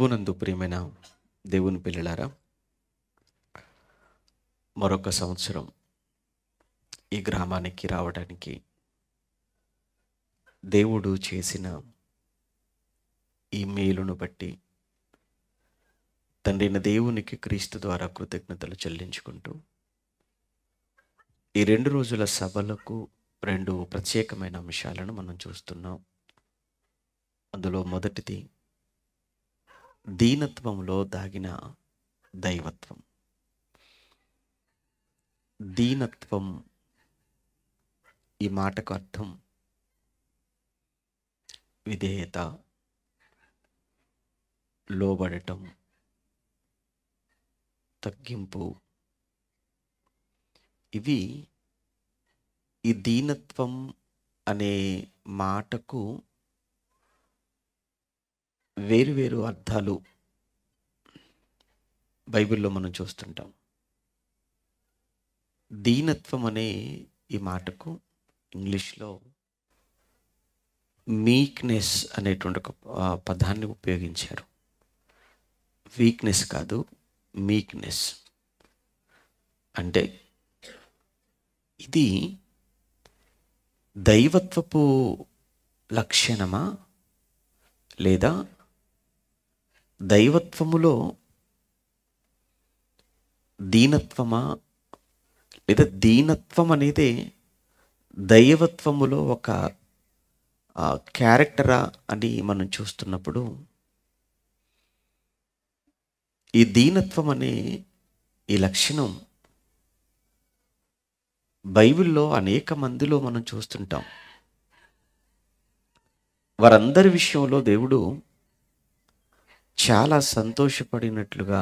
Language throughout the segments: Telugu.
ప్రభునందు ప్రియమైన దేవుని పిల్లలారా, మరొక సంవత్సరం ఈ గ్రామానికి రావడానికి దేవుడు చేసిన ఈ మేలును బట్టి తండ్రైన దేవునికి క్రీస్తు ద్వారా కృతజ్ఞతలు చెల్లించుకుంటూ ఈ 2 రోజుల సభలకు 2 ప్రత్యేకమైన అంశాలను మనం చూస్తున్నాం. అందులో మొదటిది దీనత్వంలో దాగిన దైవత్వం. దీనత్వం ఈ మాటకు అర్థం విధేయత, లోబడటం, తగ్గింపు. ఇవి ఈ దీనత్వం అనే మాటకు వేరు అర్థాలు బైబిల్లో మనం చూస్తుంటాం. దీనత్వం అనే ఈ మాటకు ఇంగ్లీష్లో మీక్నెస్ అనేటువంటి ఒక పదాన్ని ఉపయోగించారు. వీక్నెస్ కాదు, మీక్నెస్. అంటే ఇది దైవత్వపు లక్షణమా లేదా దైవత్వములో దీనత్వమా లేదా దీనత్వం అనేది దైవత్వములో ఒక క్యారెక్టరా అని మనం చూస్తున్నప్పుడు ఈ దీనత్వం అనే ఈ లక్షణం బైబిల్లో అనేక మందిలో మనం చూస్తుంటాం. వారందరి విషయంలో దేవుడు చాలా సంతోషపడినట్లుగా,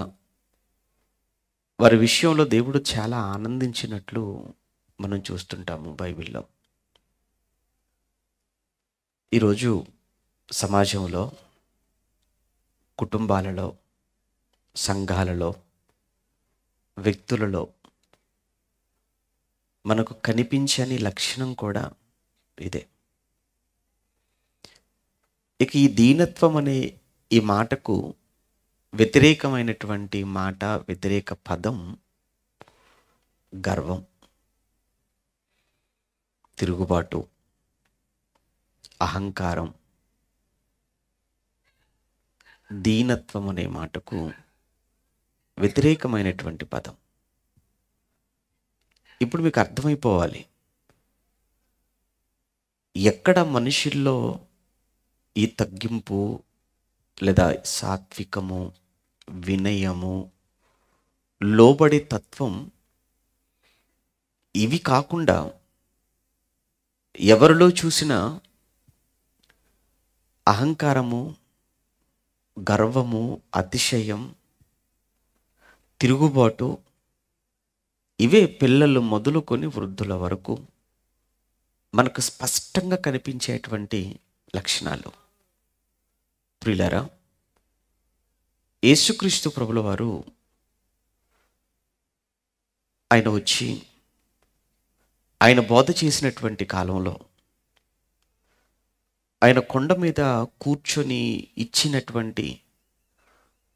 వారి విషయంలో దేవుడు చాలా ఆనందించినట్లు మనం చూస్తుంటాము బైబిల్లో. ఈరోజు సమాజంలో, కుటుంబాలలో, సంఘాలలో, వ్యక్తులలో మనకు కనిపించని లక్షణం కూడా ఇదే. ఇక ఈ దీనత్వం అనే ఈ మాటకు వ్యతిరేకమైనటువంటి మాట, వ్యతిరేక పదం గర్వం, తిరుగుబాటు, అహంకారం. దీనత్వం అనే మాటకు వ్యతిరేకమైనటువంటి పదం. ఇప్పుడు మీకు అర్థమైపోవాలి, ఎక్కడ మనుషుల్లో ఈ తగ్గింపు లేదా సాత్వికము, వినయము, లోబడి తత్వం ఇవి కాకుండా ఎవరిలో చూసినా అహంకారము, గర్వము, అతిశయం, తిరుగుబాటు, ఇవే పిల్లలు మొదలుకొని వృద్ధుల వరకు మనకు స్పష్టంగా కనిపించేటువంటి లక్షణాలు. ప్రియులారా, యేసుక్రీస్తు ప్రభుల వారు ఆయన వచ్చి ఆయన బోధ చేసినటువంటి కాలంలో ఆయన కొండ మీద కూర్చొని ఇచ్చినటువంటి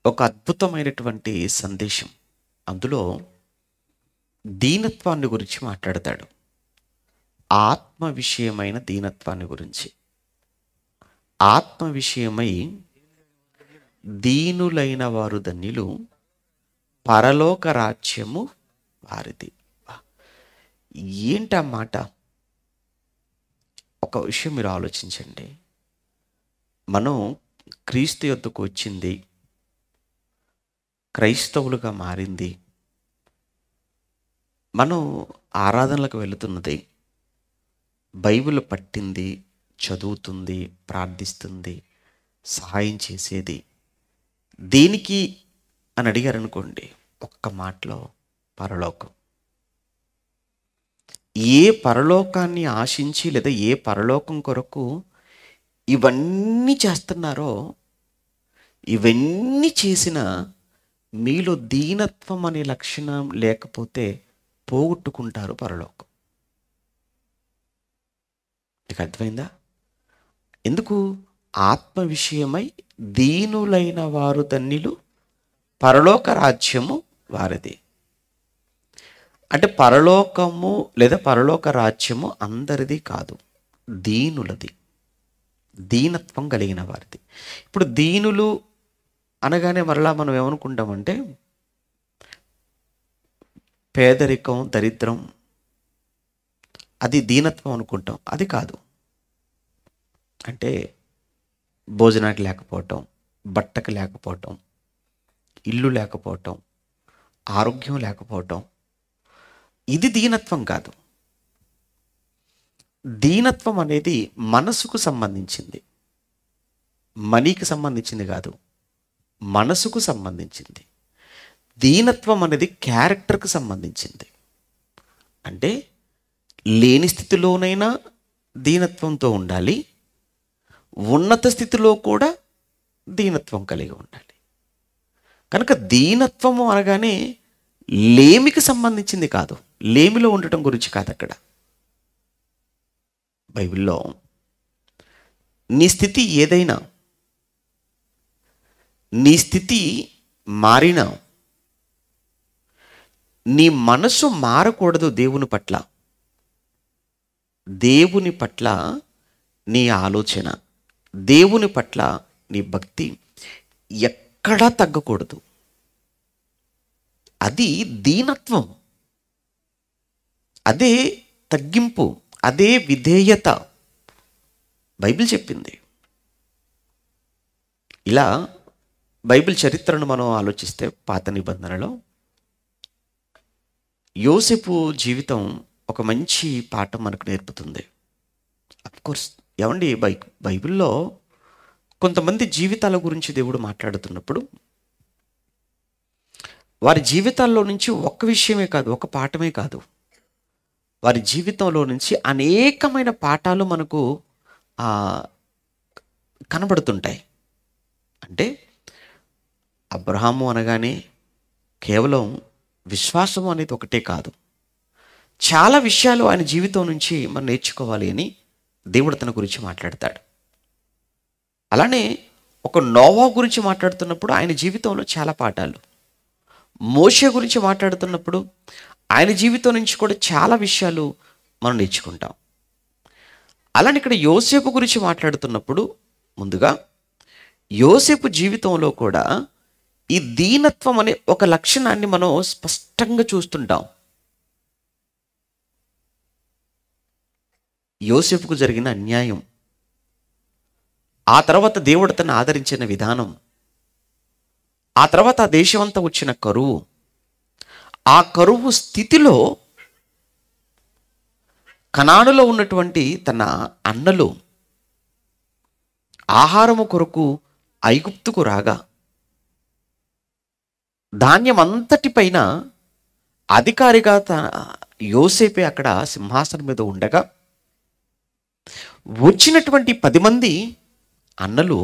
ఒక అద్భుతమైనటువంటి సందేశం, అందులో దీనత్వాన్ని గురించి మాట్లాడతాడు. ఆత్మ విషయమైన దీనత్వాన్ని గురించి. ఆత్మ విషయమై దీనులైన వారు ధన్యులు, పరలోక రాజ్యము వారిది. ఏంటా మాట? ఒక విషయం మీరు ఆలోచించండి. మనం క్రీస్తు యొద్దకు వచ్చింది, క్రైస్తవులుగా మారింది, మనం ఆరాధనలకు వెళుతున్నది, బైబిల్ పట్టింది, చదువుతుంది, ప్రార్థిస్తుంది, సహాయం చేసేది దేనికి అని అడిగారనుకోండి, ఒక్క మాటలో పరలోకం. ఏ పరలోకాన్ని ఆశించి లేదా ఏ పరలోకం కొరకు ఇవన్నీ చేస్తున్నారో, ఇవన్నీ చేసిన మీలో దీనత్వం అనే లక్షణం లేకపోతే పోగొట్టుకుంటారు పరలోకం. మీకు అర్థమైందా? ఎందుకు? ఆత్మ విషయమై దీనులైన వారు ధన్యులు, పరలోక రాజ్యము వారిది. అంటే పరలోకము లేదా పరలోక రాజ్యము అందరిది కాదు, దీనులది, దీనత్వం కలిగిన వారిది. ఇప్పుడు దీనులు అనగానే మరలా మనం ఏమనుకుంటామంటే పేదరికం, దరిద్రం, అది దీనత్వం అనుకుంటాం. అది కాదు. అంటే భోజనానికి లేకపోవటం, బట్టకు లేకపోవటం, ఇల్లు లేకపోవటం, ఆరోగ్యం లేకపోవటం, ఇది దీనత్వం కాదు. దీనత్వం అనేది మనసుకు సంబంధించింది, మనీకి సంబంధించింది కాదు, మనసుకు సంబంధించింది. దీనత్వం అనేది క్యారెక్టర్కి సంబంధించింది. అంటే లేని స్థితిలోనైనా దీనత్వంతో ఉండాలి, ఉన్నత స్థితిలో కూడా దీనత్వం కలిగి ఉండాలి. కనుక దీనత్వము అనగానే లేమికి సంబంధించింది కాదు, లేమిలో ఉండటం గురించి కాదు. అక్కడ బైబిల్లో నీ స్థితి ఏదైనా, నీ స్థితి మారినా నీ మనసు మారకూడదు. దేవుని పట్ల, దేవుని పట్ల నీ ఆలోచన, దేవుని పట్ల నీ భక్తి ఎక్కడా తగ్గకూడదు. అది దీనత్వం, అదే తగ్గింపు, అదే విధేయత బైబిల్ చెప్పింది. ఇలా బైబిల్ చరిత్రను మనం ఆలోచిస్తే పాత నిబంధనలో యోసేపు జీవితం ఒక మంచి పాఠం మనకు నేర్పుతుంది. అఫ్కోర్స్ ఏమండి, బైబిల్లో కొంతమంది జీవితాల గురించి దేవుడు మాట్లాడుతున్నప్పుడు వారి జీవితాల్లో నుంచి ఒక్క విషయమే కాదు, ఒక పాఠమే కాదు, వారి జీవితంలో నుంచి అనేకమైన పాఠాలు మనకు కనబడుతుంటాయి. అంటే అబ్రహాము అనగానే కేవలం విశ్వాసము అనేది ఒకటే కాదు, చాలా విషయాలు ఆయన జీవితం నుంచి మనం నేర్చుకోవాలి అని దేవుడు తన గురించి మాట్లాడతాడు. అలానే ఒక నోవా గురించి మాట్లాడుతున్నప్పుడు ఆయన జీవితంలో చాలా పాఠాలు, మోషే గురించి మాట్లాడుతున్నప్పుడు ఆయన జీవితం నుంచి కూడా చాలా విషయాలు మనం నేర్చుకుంటాం. అలానే ఇక్కడ యోసేపు గురించి మాట్లాడుతున్నప్పుడు ముందుగా యోసేపు జీవితంలో కూడా ఈ దీనత్వం అనే ఒక లక్షణాన్ని మనం స్పష్టంగా చూస్తుంటాం. యోసేపుకు జరిగిన అన్యాయం, ఆ తర్వాత దేవుడు తను ఆదరించిన విధానం, ఆ తర్వాత ఆ దేశమంతా వచ్చిన కరువు, ఆ కరువు స్థితిలో కనానులో ఉన్నటువంటి తన అన్నలు ఆహారము కొరకు ఐగుప్తుకు రాగా ధాన్యం అంతటిపైన అధికారిగా యోసేపే అక్కడ సింహాసనం మీద ఉండగా వచ్చినటువంటి 10 మంది అన్నలు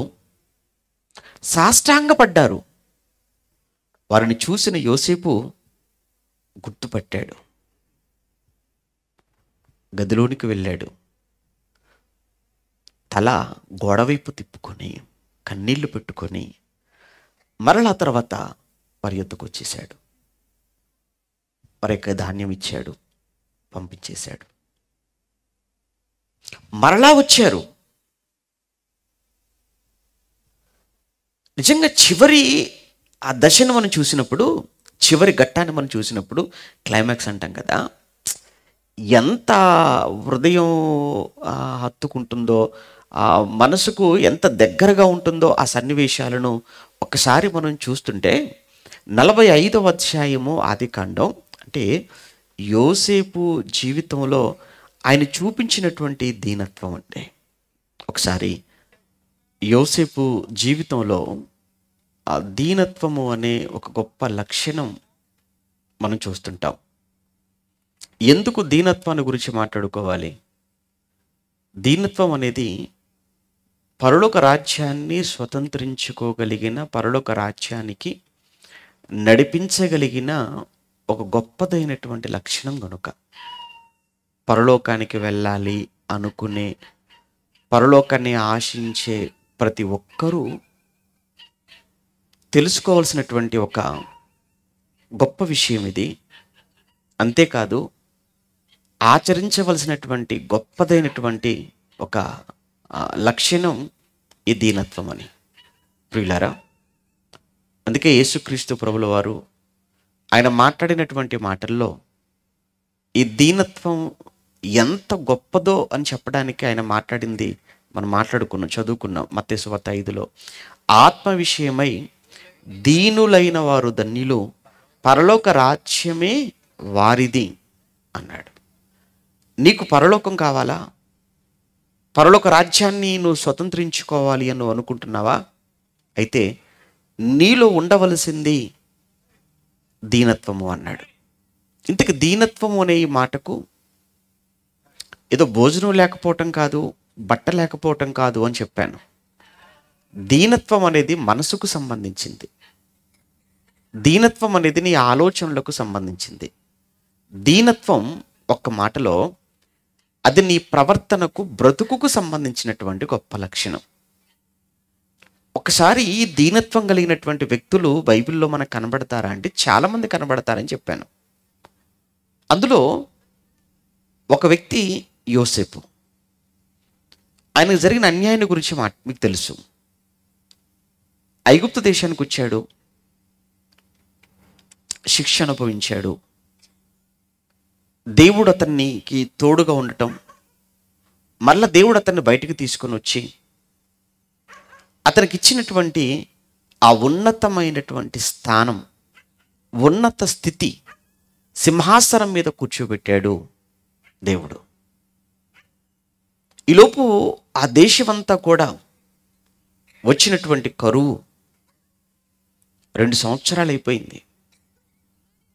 సాష్టాంగపడ్డారు. వారిని చూసిన యోసేపు గుర్తుపట్టాడు, గదిలోనికి వెళ్ళాడు, తల గోడవైపు తిప్పుకొని కన్నీళ్లు పెట్టుకొని మరలా తర్వాత వారి యొద్దకు వచ్చేసాడు. వారి యొక్క ధాన్యం ఇచ్చాడు, పంపించేశాడు. మరలా వచ్చారు. నిజంగా చివరి ఆ దశను మనం చూసినప్పుడు, చివరి ఘట్టాన్ని మనం చూసినప్పుడు, క్లైమాక్స్ అంటాం కదా, ఎంత హృదయం హత్తుకుంటుందో, ఆ మనసుకు ఎంత దగ్గరగా ఉంటుందో ఆ సన్నివేశాలను ఒకసారి మనం చూస్తుంటే 45వ అధ్యాయము ఆదికాండం, అంటే యోసేపు జీవితంలో ఆయన చూపించినటువంటి దీనత్వం. అంటే ఒకసారి యోసేపు జీవితంలో ఆ దీనత్వము అనే ఒక గొప్ప లక్షణం మనం చూస్తుంటాం. ఎందుకు దీనత్వాన్ని గురించి మాట్లాడుకోవాలి? దీనత్వం అనేది పరలోక రాజ్యాన్ని స్వతంత్రించుకోగలిగిన, పరలోక రాజ్యానికి నడిపించగలిగిన ఒక గొప్పదైనటువంటి లక్షణం కనుక పరలోకానికి వెళ్ళాలి అనుకునే, పరలోకాన్ని ఆశించే ప్రతి ఒక్కరూ తెలుసుకోవాల్సినటువంటి ఒక గొప్ప విషయం ఇది. అంతేకాదు ఆచరించవలసినటువంటి గొప్పదైనటువంటి ఒక లక్షణం ఈ దీనత్వం అని. ప్రియులారా, అందుకే యేసుక్రీస్తు ప్రభుల వారు ఆయన మాట్లాడినటువంటి మాటల్లో ఈ దీనత్వం ఎంత గొప్పదో అని చెప్పడానికి ఆయన మాట్లాడింది మనం చదువుకున్నాం మత్తయి సువార్త 5లో. ఆత్మ విషయమై దీనులైన వారు ధన్యులు, పరలోక రాజ్యమే వారిది అన్నాడు. నీకు పరలోకం కావాలా? పరలోక రాజ్యాన్ని నువ్వు స్వతంత్రించుకోవాలి అని నువ్వు అనుకుంటున్నావా? అయితే నీలో ఉండవలసింది దీనత్వము అన్నాడు. ఇంతకు దీనత్వము అనే ఈ మాటకు ఏదో భోజనం లేకపోవటం కాదు, బట్ట లేకపోవటం కాదు అని చెప్పాను. దీనత్వం అనేది మనసుకు సంబంధించింది. దీనత్వం అనేది నీ ఆలోచనలకు సంబంధించింది. దీనత్వం ఒక్క మాటలో అది నీ ప్రవర్తనకు, బ్రతుకుకు సంబంధించినటువంటి గొప్ప లక్షణం. ఒకసారి ఈ దీనత్వం కలిగినటువంటి వ్యక్తులు బైబిల్లో మనకు కనబడతారా అంటే చాలామంది కనబడతారని చెప్పాను. అందులో ఒక వ్యక్తి యోసేపు. ఆయనకు జరిగిన అన్యాయం గురించి మీకు తెలుసు. ఐగుప్తు దేశానికి వచ్చాడు, శిక్ష అనుభవించాడు. దేవుడు అతనికి తోడుగా ఉండటం, మళ్ళా దేవుడు అతన్ని బయటికి తీసుకొని వచ్చి అతనికి ఇచ్చినటువంటి ఆ ఉన్నతమైనటువంటి స్థానం, ఉన్నత స్థితి, సింహాసనం మీద కూర్చోబెట్టాడు దేవుడు. ఈలోపు ఆ దేశమంతా కూడా వచ్చినటువంటి కరువు 2 సంవత్సరాలు అయిపోయింది.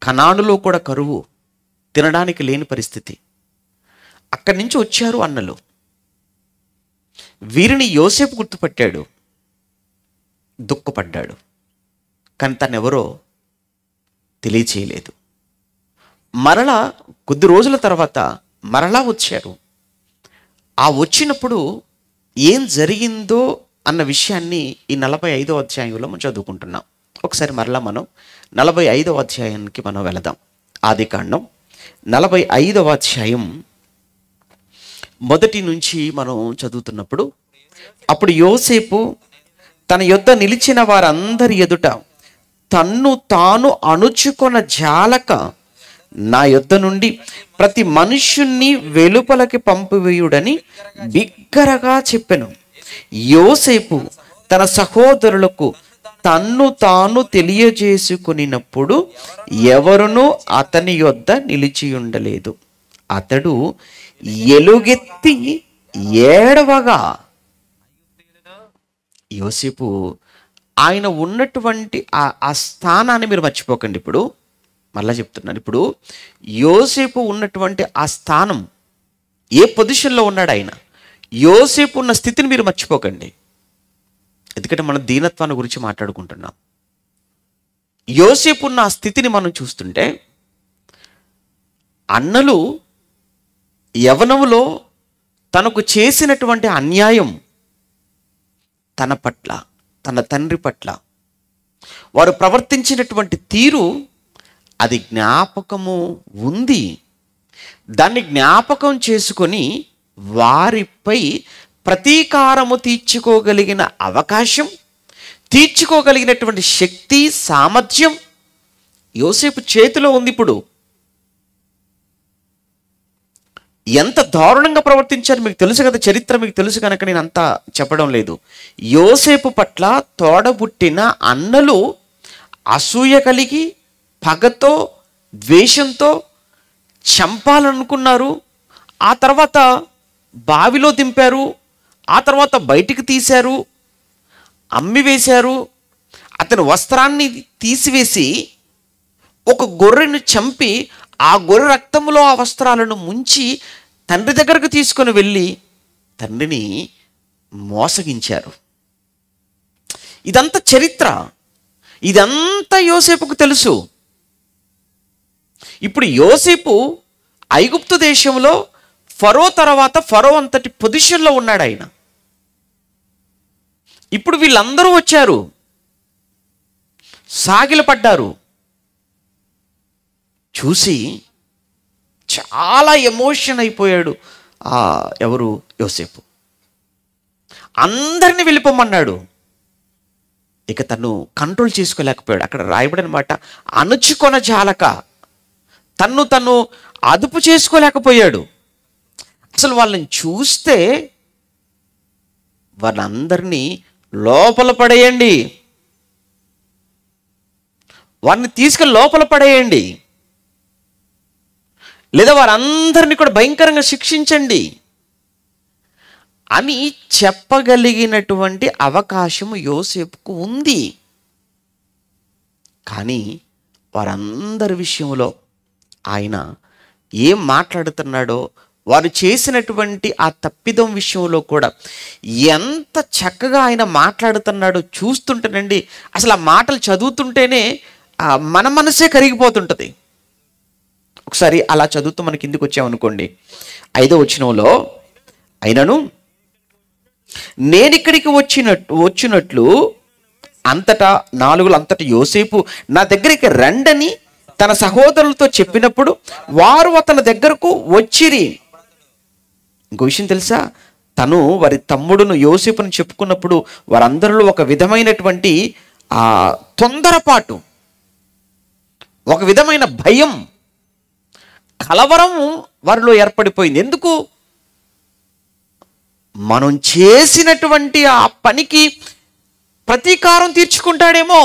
కనానులో కూడా కరువు, తినడానికి లేని పరిస్థితి. అక్కడి నుంచి వచ్చారు అన్నలు. వీరిని యోసేపు గుర్తుపట్టాడు, దుఃఖపడ్డాడు. కానీ తనెవరో తెలియచేయలేదు. మరలా కొద్ది రోజుల తర్వాత మరలా వచ్చారు. ఆ వచ్చినప్పుడు ఏం జరిగిందో అన్న విషయాన్ని ఈ 45వ అధ్యాయంలో మనం చదువుకుంటున్నాం. ఒకసారి మరలా మనం 45వ అధ్యాయానికి మనం వెళదాం. ఆదికాండం 45వ అధ్యాయం మొదటి నుంచి మనం చదువుతున్నప్పుడు, అప్పుడు యోసేపు తన యొద్ద నిలిచిన వారందరి ఎదుట తన్ను తాను అణుచుకొన జాలక నా యొద్ద నుండి ప్రతి మనుష్యుణ్ణి వెలుపలకి పంపివేయుడని బిగ్గరగా చెప్పెను. యోసేపు తన సహోదరులకు తన్ను తాను తెలియజేసుకునినప్పుడు ఎవరునూ అతని యొద్ద నిలిచి ఉండలేదు. అతడు ఎలుగెత్తి ఏడవగా, యోసేపు ఆయన ఉన్నటువంటి ఆ స్థానాన్ని మీరు మర్చిపోకండి. ఇప్పుడు మళ్ళా చెప్తున్నాను. ఇప్పుడు యోసేపు ఉన్నటువంటి ఆ స్థానం, ఏ పొజిషన్లో ఉన్నాడు ఆయన, యోసేపు ఉన్న స్థితిని మీరు మర్చిపోకండి. ఎందుకంటే మనం దీనత్వాన్ని గురించి మాట్లాడుకుంటున్నాం. యోసేపు ఉన్న ఆ స్థితిని మనం చూస్తుంటే, అన్నలు యవ్వనములో తనకు చేసినటువంటి అన్యాయం, తన పట్ల, తన తండ్రి పట్ల వారు ప్రవర్తించినటువంటి తీరు, అది జ్ఞాపకము ఉంది. దాన్ని జ్ఞాపకం చేసుకొని వారిపై ప్రతీకారము తీర్చుకోగలిగిన అవకాశం, తీర్చుకోగలిగినటువంటి శక్తి, సామర్థ్యం యోసేపు చేతిలో ఉంది. ఇప్పుడు ఎంత దారుణంగా ప్రవర్తించారు మీకు తెలుసు కదా, చరిత్ర మీకు తెలుసు కనుక నేను అంతా చెప్పడం లేదు. యోసేపు పట్ల తోడబుట్టిన అన్నలు అసూయ కలిగి, పగతో, ద్వేషంతో చంపాలనుకున్నారు. ఆ తర్వాత బావిలో దింపారు, ఆ తర్వాత బయటికి తీశారు, అమ్మివేశారు. అతని వస్త్రాన్ని తీసివేసి ఒక గొర్రెను చంపి ఆ గొర్రె రక్తంలో ఆ వస్త్రాలను ముంచి తండ్రి దగ్గరకు తీసుకొని వెళ్ళి తండ్రిని మోసగించారు. ఇదంతా చరిత్ర, ఇదంతా యోసేపుకు తెలుసు. ఇప్పుడు యోసేపు ఐగుప్తు దేశంలో ఫరో తర్వాత ఫరో అంతటి పొజిషన్లో ఉన్నాడు. ఆయన ఇప్పుడు వీళ్ళందరూ వచ్చారు, సాగిలపడ్డారు. చూసి చాలా ఎమోషన్ అయిపోయాడు ఎవరు, యోసేపు. అందరినీ వెళ్ళిపోమన్నాడు. ఇక తను కంట్రోల్ చేసుకోలేకపోయాడు. అక్కడ రాయబడిన మాట అణుచుకొన జాలక, తను అదుపు చేసుకోలేకపోయాడు. అసలు వాళ్ళని చూస్తే వాళ్ళందరినీ లోపల పడేయండి, వారిని తీసుకెళ్ళి లోపల పడేయండి, లేదా వారందరినీ కూడా భయంకరంగా శిక్షించండి అని చెప్పగలిగినటువంటి అవకాశం యోసేపుకు ఉంది. కానీ వారందరి విషయంలో ఆయన ఏం మాట్లాడుతున్నాడో, వారు చేసినటువంటి ఆ తప్పిదం విషయంలో కూడా ఎంత చక్కగా ఆయన మాట్లాడుతున్నాడో చూస్తుంటేనండి, అసలు ఆ మాటలు చదువుతుంటేనే మన మనసే కరిగిపోతుంటుంది. ఒకసారి అలా చదువుతూ మనకి కిందికి వచ్చామనుకోండి, 5వ వచనంలో, అయినను నేనిక్కడికి వచ్చినట్లు అంతటా అంతటా యోసేపు నా దగ్గరికి రండని తన సహోదరులతో చెప్పినప్పుడు వారు అతని దగ్గరకు వచ్చిరి. ఇంకో విషయం తెలుసా, తను వారి తమ్ముడును యోసేపును చెప్పుకున్నప్పుడు వారందరిలో ఒక విధమైనటువంటి తొందరపాటు, ఒక విధమైన భయం, కలవరం వారిలో ఏర్పడిపోయింది. ఎందుకు? మనం చేసినటువంటి ఆ పనికి ప్రతీకారం తీర్చుకుంటాడేమో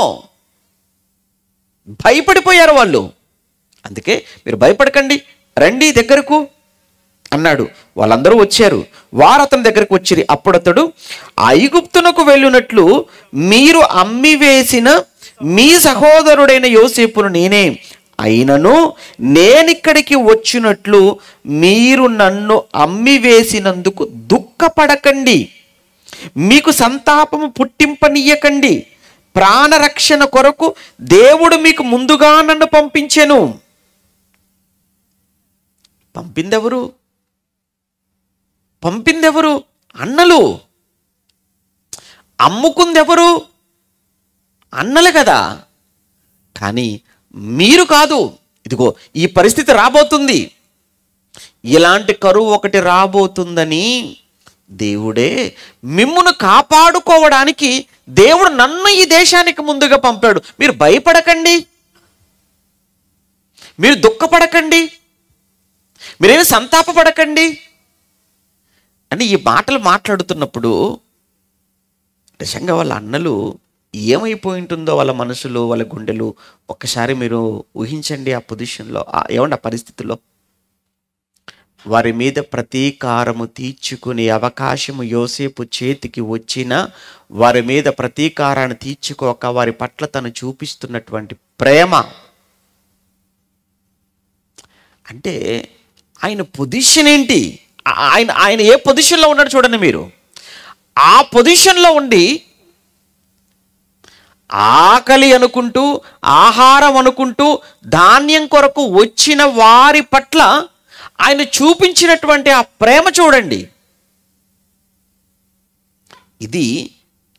భయపడిపోయారు వాళ్ళు. అందుకే మీరు భయపడకండి, రండి దగ్గరకు అన్నాడు. వాళ్ళందరూ వచ్చారు. వారు అతని దగ్గరకు వచ్చిరి. అప్పుడు అతడు, ఐగుప్తునకు వెళ్ళినట్లు మీరు అమ్మివేసిన మీ సహోదరుడైన యోసేపును నేనే, అయినను నేనిక్కడికి వచ్చినట్లు మీరు నన్ను అమ్మివేసినందుకు దుఃఖపడకండి, మీకు సంతాపము పుట్టింపనీయకండి. ప్రాణరక్షణ కొరకు దేవుడు మీకు ముందుగా నన్ను పంపించెను. పంపిందెవరు? అన్నలు. అమ్ముకుందెవరు? అన్నలు కదా. కానీ మీరు కాదు. ఇదిగో ఈ పరిస్థితి రాబోతుంది, ఇలాంటి కరువు ఒకటి రాబోతుందని దేవుడే మిమ్మును కాపాడుకోవడానికి దేవుడు నన్ను ఈ దేశానికి ముందుగా పంపాడు. మీరు భయపడకండి, మీరు దుఃఖపడకండి, మీరేమి సంతాపపడకండి అని ఈ మాటలు మాట్లాడుతున్నప్పుడు నిజంగా వాళ్ళ అన్నలు ఏమైపోయి ఉంటుందో వాళ్ళ మనసులో, వాళ్ళ గుండెలు ఒక్కసారి మీరు ఊహించండి. ఆ పొజిషన్లో, ఏమండి ఆ పరిస్థితుల్లో వారి మీద ప్రతీకారము తీర్చుకునే అవకాశము యోసేపు చేతికి వచ్చిన, వారి మీద ప్రతీకారాన్ని తీర్చుకోక వారి పట్ల తను చూపిస్తున్నటువంటి ప్రేమ, అంటే ఆయన పొజిషన్ ఏంటి? ఆయన ఏ పొజిషన్లో ఉన్నాడు చూడండి మీరు. ఆ పొజిషన్లో ఉండి ఆకలి అనుకుంటూ, ఆహారం అనుకుంటూ ధాన్యం కొరకు వచ్చిన వారి పట్ల ఆయన చూపించినటువంటి ఆ ప్రేమ చూడండి. ఇది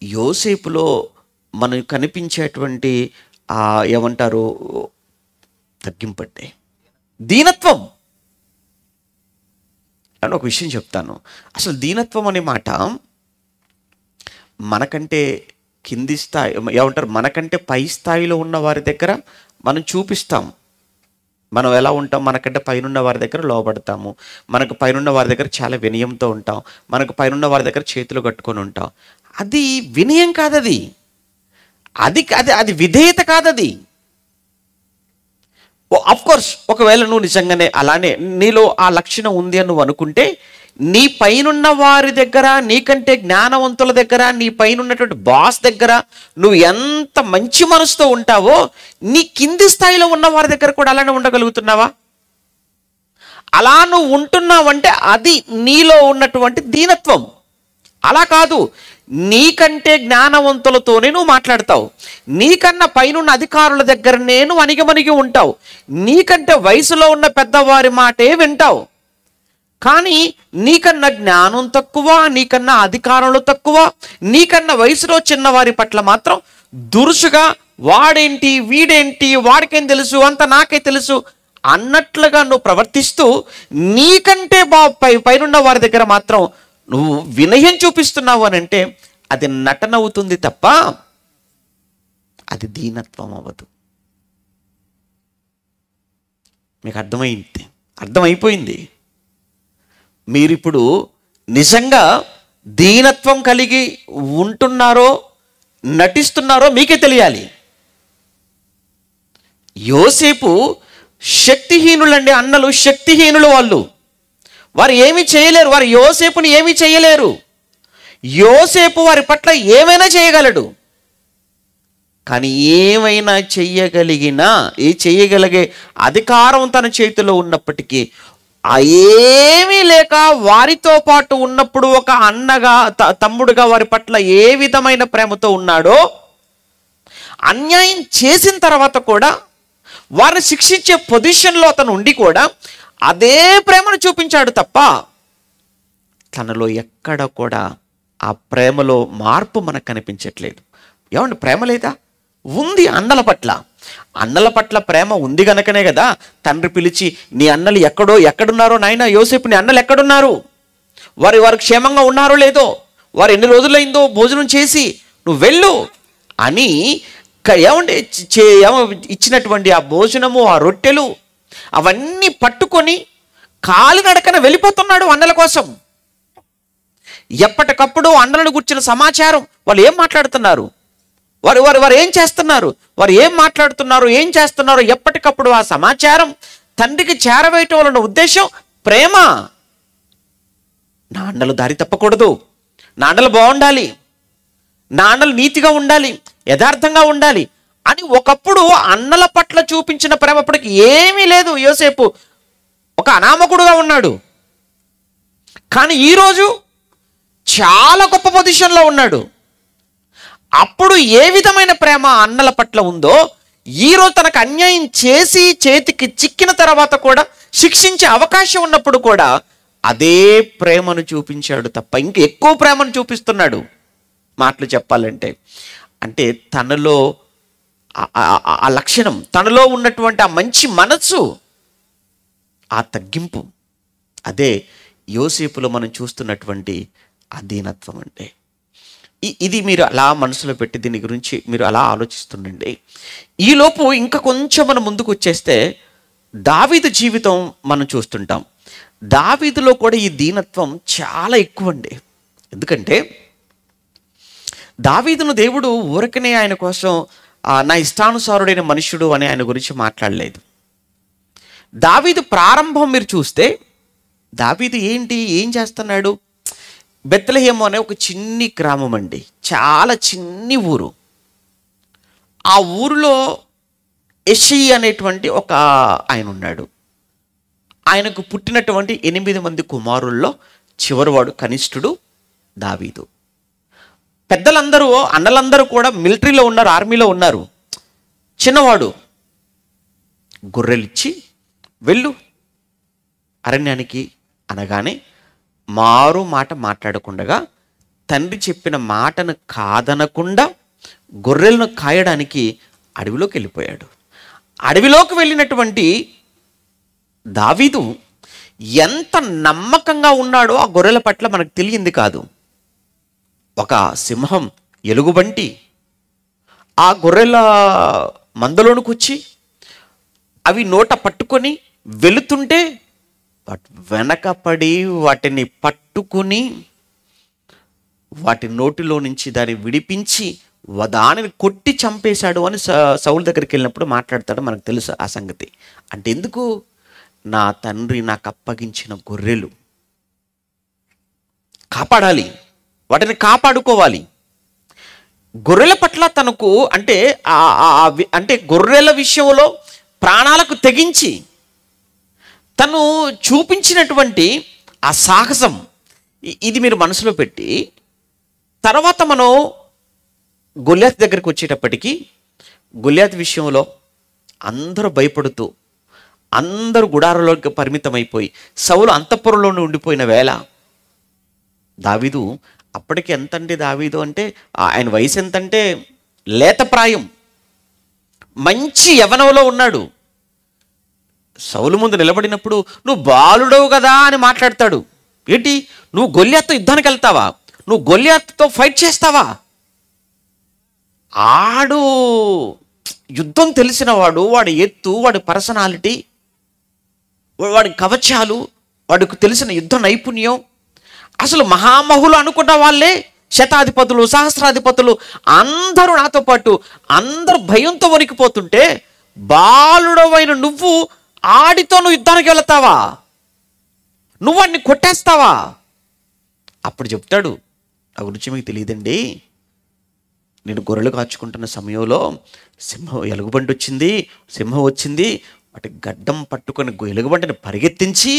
యోసేపులో మనకు కనిపించేటువంటి ఏమంటారు, తగ్గింపట్టే దీనత్వం అని ఒక విషయం చెప్తాను. అసలు దీనత్వం అనే మాట మనకంటే కింది స్థాయి, ఏమంటారు, మనకంటే పై స్థాయిలో ఉన్న వారి దగ్గర మనం చూపిస్తాం. మనం ఎలా ఉంటాం? మనకంటే పైనున్న వారి దగ్గర లోబడతాము, మనకు పైనున్న వారి దగ్గర చాలా వినయంతో ఉంటాం, మనకు పైనున్న వారి దగ్గర చేతులు కట్టుకొని ఉంటాం. అది వినయం కాదది, అది విధేయత కాదది. కోర్స్ ఒకవేళ నువ్వు నిజంగానే అలానే నీలో ఆ లక్షణం ఉంది అని నువ్వు అనుకుంటే, నీ పైనున్న వారి దగ్గర, నీకంటే జ్ఞానవంతుల దగ్గర, నీ పైనున్నటువంటి బాస్ దగ్గర నువ్వు ఎంత మంచి మనసుతో ఉంటావో, నీ కింది స్థాయిలో ఉన్న వారి దగ్గర కూడా అలానే ఉండగలుగుతున్నావా? అలా నువ్వు ఉంటున్నావంటే అది నీలో ఉన్నటువంటి దీనత్వం. అలా కాదు, నీకంటే జ్ఞానవంతులతోనే నువ్వు మాట్లాడతావు, నీకన్నా పైనున్న అధికారుల దగ్గర నేను అణిగిమణిగి ఉంటావు, నీకంటే వయసులో ఉన్న పెద్దవారి మాటే వింటావు. కానీ నీకన్నా జ్ఞానం తక్కువ, నీకన్నా అధికారంలో తక్కువ, నీకన్నా వయసులో చిన్నవారి పట్ల మాత్రం దురుసుగా వాడేంటి, వీడేంటి, వాడికేం తెలుసు, అంత నాకే తెలుసు అన్నట్లుగా నువ్వు ప్రవర్తిస్తూ నీకంటే పైనున్న వారి దగ్గర మాత్రం నువ్వు వినయం చూపిస్తున్నావు అని అంటే అది నటన అవుతుంది తప్ప అది దీనత్వం అవ్వదు. మీకు అర్థమైపోయింది. మీరిప్పుడు నిజంగా దీనత్వం కలిగి ఉంటున్నారో నటిస్తున్నారో మీకే తెలియాలి. యోసేపు శక్తిహీనులండి, అన్నలు శక్తిహీనులు. వారు ఏమీ చేయలేరు, వారు యోసేపుని ఏమీ చేయలేరు. యోసేపు వారి పట్ల ఏమైనా చేయగలడు, కానీ ఏమైనా చేయగలిగే అధికారం తన చేతిలో ఉన్నప్పటికీ ఏమీ లేక వారితో పాటు ఉన్నప్పుడు ఒక అన్నగా తమ్ముడుగా వారి పట్ల ఏ విధమైన ప్రేమతో ఉన్నాడో, అన్యాయం చేసిన తర్వాత కూడా వారిని శిక్షించే పొజిషన్లో అతను ఉండి కూడా అదే ప్రేమను చూపించాడు తప్ప తనలో ఎక్కడ కూడా ఆ ప్రేమలో మార్పు మనకు కనిపించట్లేదు. ఏమండి, ప్రేమ లేదా? ఉంది. అన్నల పట్ల ప్రేమ ఉంది గనకనే కదా తండ్రి పిలిచి, నీ అన్నలు ఎక్కడున్నారో నాయన యోసేపు, నీ అన్నలు ఎక్కడున్నారు, వారు క్షేమంగా ఉన్నారో లేదో, వారు ఎన్ని రోజులైందో భోజనం చేసి నువ్వు వెళ్ళు అని ఏమంటే ఇచ్చినటువంటి ఆ భోజనము, ఆ రొట్టెలు అవన్నీ పట్టుకొని కాలినడకన వెళ్ళిపోతున్నాడు అన్నల కోసం. ఎప్పటికప్పుడు అన్నలను గుర్చిన సమాచారం, వాళ్ళు ఏం మాట్లాడుతున్నారు, వారు ఏం చేస్తున్నారు, వారు ఏం మాట్లాడుతున్నారు, ఏం చేస్తున్నారు, ఎప్పటికప్పుడు ఆ సమాచారం తండ్రికి చేరవేయటం వలన ఉద్దేశం ప్రేమ. నా అన్నలు దారి తప్పకూడదు, నా అన్నలు బాగుండాలి, నా అన్నలు నీతిగా ఉండాలి, యథార్థంగా ఉండాలి అని ఒకప్పుడు అన్నల పట్ల చూపించిన ప్రేమ అప్పటికి ఏమీ లేదు. యోసేపు ఒక అనామకుడుగా ఉన్నాడు, కానీ ఈరోజు చాలా గొప్ప పొజిషన్లో ఉన్నాడు. అప్పుడు ఏ విధమైన ప్రేమ అన్నల పట్ల ఉందో ఈరోజు తనకు అన్యాయం చేసి చేతికి చిక్కిన తర్వాత కూడా శిక్షించే అవకాశం ఉన్నప్పుడు కూడా అదే ప్రేమను చూపించాడు తప్ప ఇంక ఎక్కువ ప్రేమను చూపిస్తున్నాడు. మాటలు చెప్పాలంటే అంటే తనలో ఆ లక్షణం, తనలో ఉన్నటువంటి ఆ మంచి మనస్సు, ఆ తగ్గింపు, అదే యోసేపులో మనం చూస్తున్నటువంటి అధీనత్వం. అంటే ఇది మీరు అలా మనసులో పెట్టి దీని గురించి మీరు అలా ఆలోచిస్తుండండి. ఈలోపు ఇంకా కొంచెం మనం ముందుకు వచ్చేస్తే దావీదు జీవితం మనం చూస్తుంటాం. దావీదులో కూడా ఈ దీనత్వం చాలా ఎక్కువ అండి. ఎందుకంటే దావీదును దేవుడు ఊరకనే ఆయన కోసం నా ఇష్టానుసారుడైన మనుష్యుడు అని ఆయన గురించి మాట్లాడలేదు. దావీదు ప్రారంభం మీరు చూస్తే దావీదు ఏం చేస్తున్నాడు? బెత్లెహేము అనే ఒక చిన్ని గ్రామం అండి, చాలా చిన్ని ఊరు. ఆ ఊరిలో యెషయి అనేటువంటి ఒక ఆయన ఉన్నాడు. ఆయనకు పుట్టినటువంటి 8 మంది కుమారుల్లో చివరివాడు కనిష్ఠుడు దావీదు. పెద్దలందరూ అన్నలందరూ కూడా మిలిటరీలో ఉన్నారు, ఆర్మీలో ఉన్నారు. చిన్నవాడు గొర్రెలిచ్చి వెళ్ళు అరణ్యానికి అనగానే మారు మాట మాట్లాడకుండా తండ్రి చెప్పిన మాటను కాదనకుండా గొర్రెలను కాయడానికి అడవిలోకి వెళ్ళిపోయాడు. అడవిలోకి వెళ్ళినటువంటి దావీదు ఎంత నమ్మకంగా ఉన్నాడో ఆ గొర్రెల పట్ల మనకు తెలియంది కాదు. ఒక సింహం, ఎలుగుబంటి ఆ గొర్రెల మందలోనికి వచ్చి అవి నోట పట్టుకొని వెళుతుంటే వెనకపడి వాటిని పట్టుకుని వాటి నోటిలో నుంచి దాన్ని విడిపించి దానిని కొట్టి చంపేశాడు అని సౌలు దగ్గరికి వెళ్ళినప్పుడు మాట్లాడతాడు. మనకు తెలుసు ఆ సంగతి. అంటే ఎందుకు? నా తండ్రి నాకు అప్పగించిన గొర్రెలు కాపాడాలి, వాటిని కాపాడుకోవాలి. గొర్రెల పట్ల తనకు అంటే గొర్రెల విషయంలో ప్రాణాలకు తెగించి తను చూపించినటువంటి ఆ సాహసం, ఇది మీరు మనసులో పెట్టి తర్వాత మనం గొల్యాతు దగ్గరికి వచ్చేటప్పటికి గొల్యాతు విషయంలో అందరూ భయపడుతూ అందరూ గుడారంలోకి పరిమితమైపోయి సౌలు అంతఃపురంలోనే ఉండిపోయిన వేళ దావీదు అప్పటికి ఎంతండి దావీదు అంటే ఆయన వయసు ఎంతంటే లేతప్రాయం, మంచి యవ్వనంలో ఉన్నాడు. సౌలు ముందు నిలబడినప్పుడు నువ్వు బాలుడవు కదా అని మాట్లాడతాడు. ఏంటి, నువ్వు గొల్యాతుతో యుద్ధానికి వెళ్తావా? నువ్వు గొల్యాతుతో ఫైట్ చేస్తావా? ఆడు యుద్ధం తెలిసినవాడు, వాడి ఎత్తు, వాడి పర్సనాలిటీ, వాడి కవచాలు, వాడికి తెలిసిన యుద్ధ నైపుణ్యం, అసలు మహామహులు అనుకున్న వాళ్ళే, శతాధిపతులు, సహస్రాధిపతులు అందరూ నాతో పాటు అందరూ భయంతో వణికిపోతుంటే బాలుడవైన నువ్వు ఆడితో నువ్వు యుద్ధానికి వెళతావా? నువ్వు వాడిని కొట్టేస్తావా? అప్పుడు చెప్తాడు, నా గురించి మీకు తెలియదండి, నేను గొర్రెలు కాచుకుంటున్న సమయంలో ఎలుగుబంటి వచ్చింది, సింహం వచ్చింది, వాటి గడ్డం పట్టుకొని ఎలుగుబంటిని పరిగెత్తించి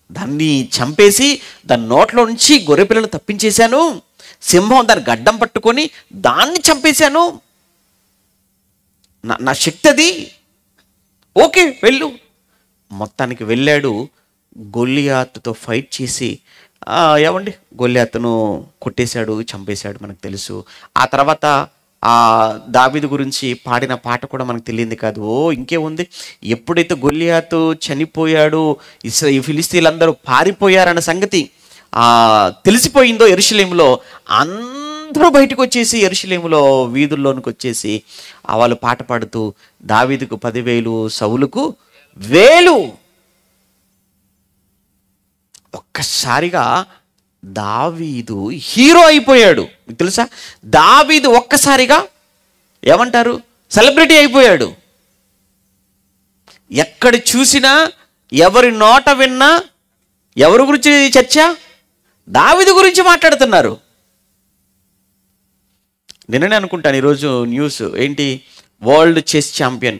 దాన్ని చంపేసి దాని నోట్లో నుంచి గొర్రె పిల్లలు తప్పించేశాను. సింహం దాని గడ్డం పట్టుకొని దాన్ని చంపేశాను. నా శక్తి అది. ఓకే వెళ్ళు. మొత్తానికి వెళ్ళాడు. గొల్లియాతుతో ఫైట్ చేసి ఏమండి గొల్లియాతును కొట్టేశాడు, చంపేశాడు, మనకు తెలుసు. ఆ తర్వాత దావీదు గురించి పాడిన పాట కూడా మనకు తెలియంది కాదు. ఇంకేముంది, ఎప్పుడైతే గొల్లియాతు చనిపోయాడు, ఈ ఫిలిస్తీన్లందరూ పారిపోయారన్న సంగతి తెలిసిపోయిందో యెరూషలేములో, అందరూ బయటకు వచ్చేసి యెరూషలేములో వీధుల్లోనికి వచ్చేసి వాళ్ళు పాట పాడుతూ దావీదుకు 10,000, సౌలుకు 1,000. ఒక్కసారిగా దావీదు హీరో అయిపోయాడు. మీకు తెలుసా, దావీదు ఒక్కసారిగా ఏమంటారు, సెలబ్రిటీ అయిపోయాడు. ఎక్కడ చూసినా, ఎవరి నోట విన్నా ఎవరి గురించి చర్చ? దావీదు గురించి మాట్లాడుతున్నారు. నిన్ననే అనుకుంటాను ఈరోజు న్యూస్ ఏంటి, వరల్డ్ చెస్ ఛాంపియన్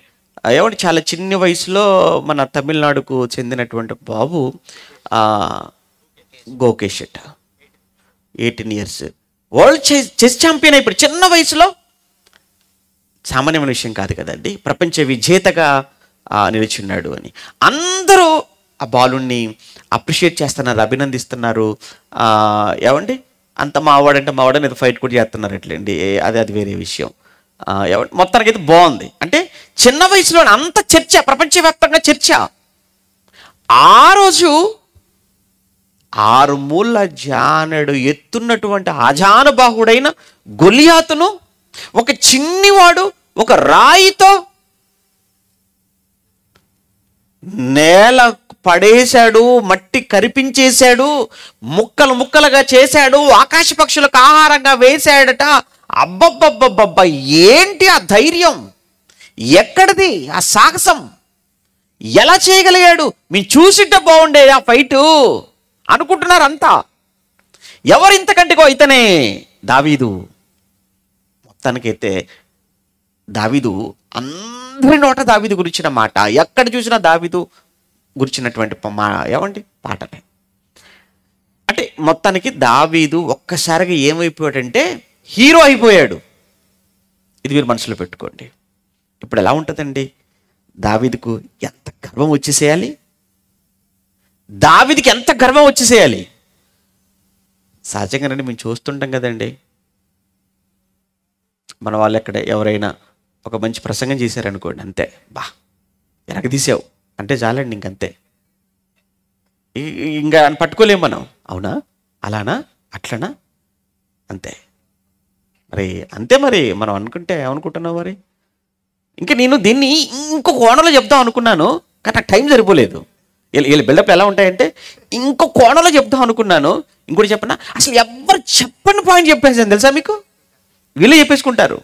ఏమంటే చాలా చిన్న వయసులో మన తమిళనాడుకు చెందినటువంటి బాబు గోకేష్ 18 years వరల్డ్ చెస్ ఛాంపియన్ అయిపోయి చిన్న వయసులో. సామాన్యమైన విషయం కాదు కదండి, ప్రపంచ విజేతగా నిలిచున్నాడు అని అందరూ ఆ బాలుని అప్రిషియేట్ చేస్తున్నారు, అభినందిస్తున్నారు. ఏమండి అంత మావాడంటే మావాడని ఏదో ఫైట్ కూడా చేస్తున్నారు ఎట్లండి, అది వేరే విషయం. మొత్తానికి అయితే బాగుంది. అంటే చిన్న వయసులో అంత చర్చ, ప్రపంచవ్యాప్తంగా చర్చ. ఆ రోజు 6 మూల జానెడు ఎత్తున్నటువంటి ఆజానుబాహుడైన గొలియాతును ఒక చిన్నివాడు ఒక రాయితో నేల పడేశాడు, మట్టి కరిపించేశాడు, ముక్కలు ముక్కలుగా చేశాడు, ఆకాశ పక్షులకు ఆహారంగా వేశాడట. అబ్బబ్బబ్బబ్బబ్బా, ఏంటి ఆ ధైర్యం, ఎక్కడిది ఆ సాహసం, ఎలా చేయగలిగాడు? మీరు చూసింటే బాగుండేది ఆ ఫైటు అనుకుంటున్నారు అంతా. ఎవరింతకంటికో ఇతనే దావీదు. మొత్తానికైతే దావీదు, అందరి నోట దావీదు గురించిన మాట, ఎక్కడ చూసినా దావీదు గురించినటువంటి ఏమండి పాటలే. అంటే మొత్తానికి దావీదు ఒక్కసారిగా ఏమైపోయాడంటే హీరో అయిపోయాడు. ఇది మీరు మనసులో పెట్టుకోండి. ఇప్పుడు ఎలా ఉంటుందండి, దావీదుకు ఎంత గర్వం వచ్చేసేయాలి, దావీదుకి ఎంత గర్వం వచ్చేసేయాలి. సహజంగానండి మేము చూస్తుంటాం కదండి, మన వాళ్ళు ఎక్కడ ఎవరైనా ఒక మంచి ప్రసంగం చేశారనుకోండి, అంతే బా ఎరగదీసావు అంటే చాలండి, ఇంకంతే, ఇంకా పట్టుకోలేము మనం. అవునా, అలానా, అట్లనా, అంతే మరి, అంతే మరి మనం అనుకుంటే ఏమనుకుంటున్నావు మరి. ఇంకా నేను దీన్ని ఇంకో కోణంలో చెప్దాం అనుకున్నాను, కానీ నాకు టైం సరిపోలేదు. వీళ్ళ బిల్డప్ ఎలా ఉంటాయంటే ఇంకో కోణంలో చెప్దాం అనుకున్నాను. ఇంకోటి చెప్పనా, అసలు ఎవరు చెప్పని పాయింట్ చెప్పేసాను తెలుసా మీకు, వీళ్ళే చెప్పేసుకుంటారు.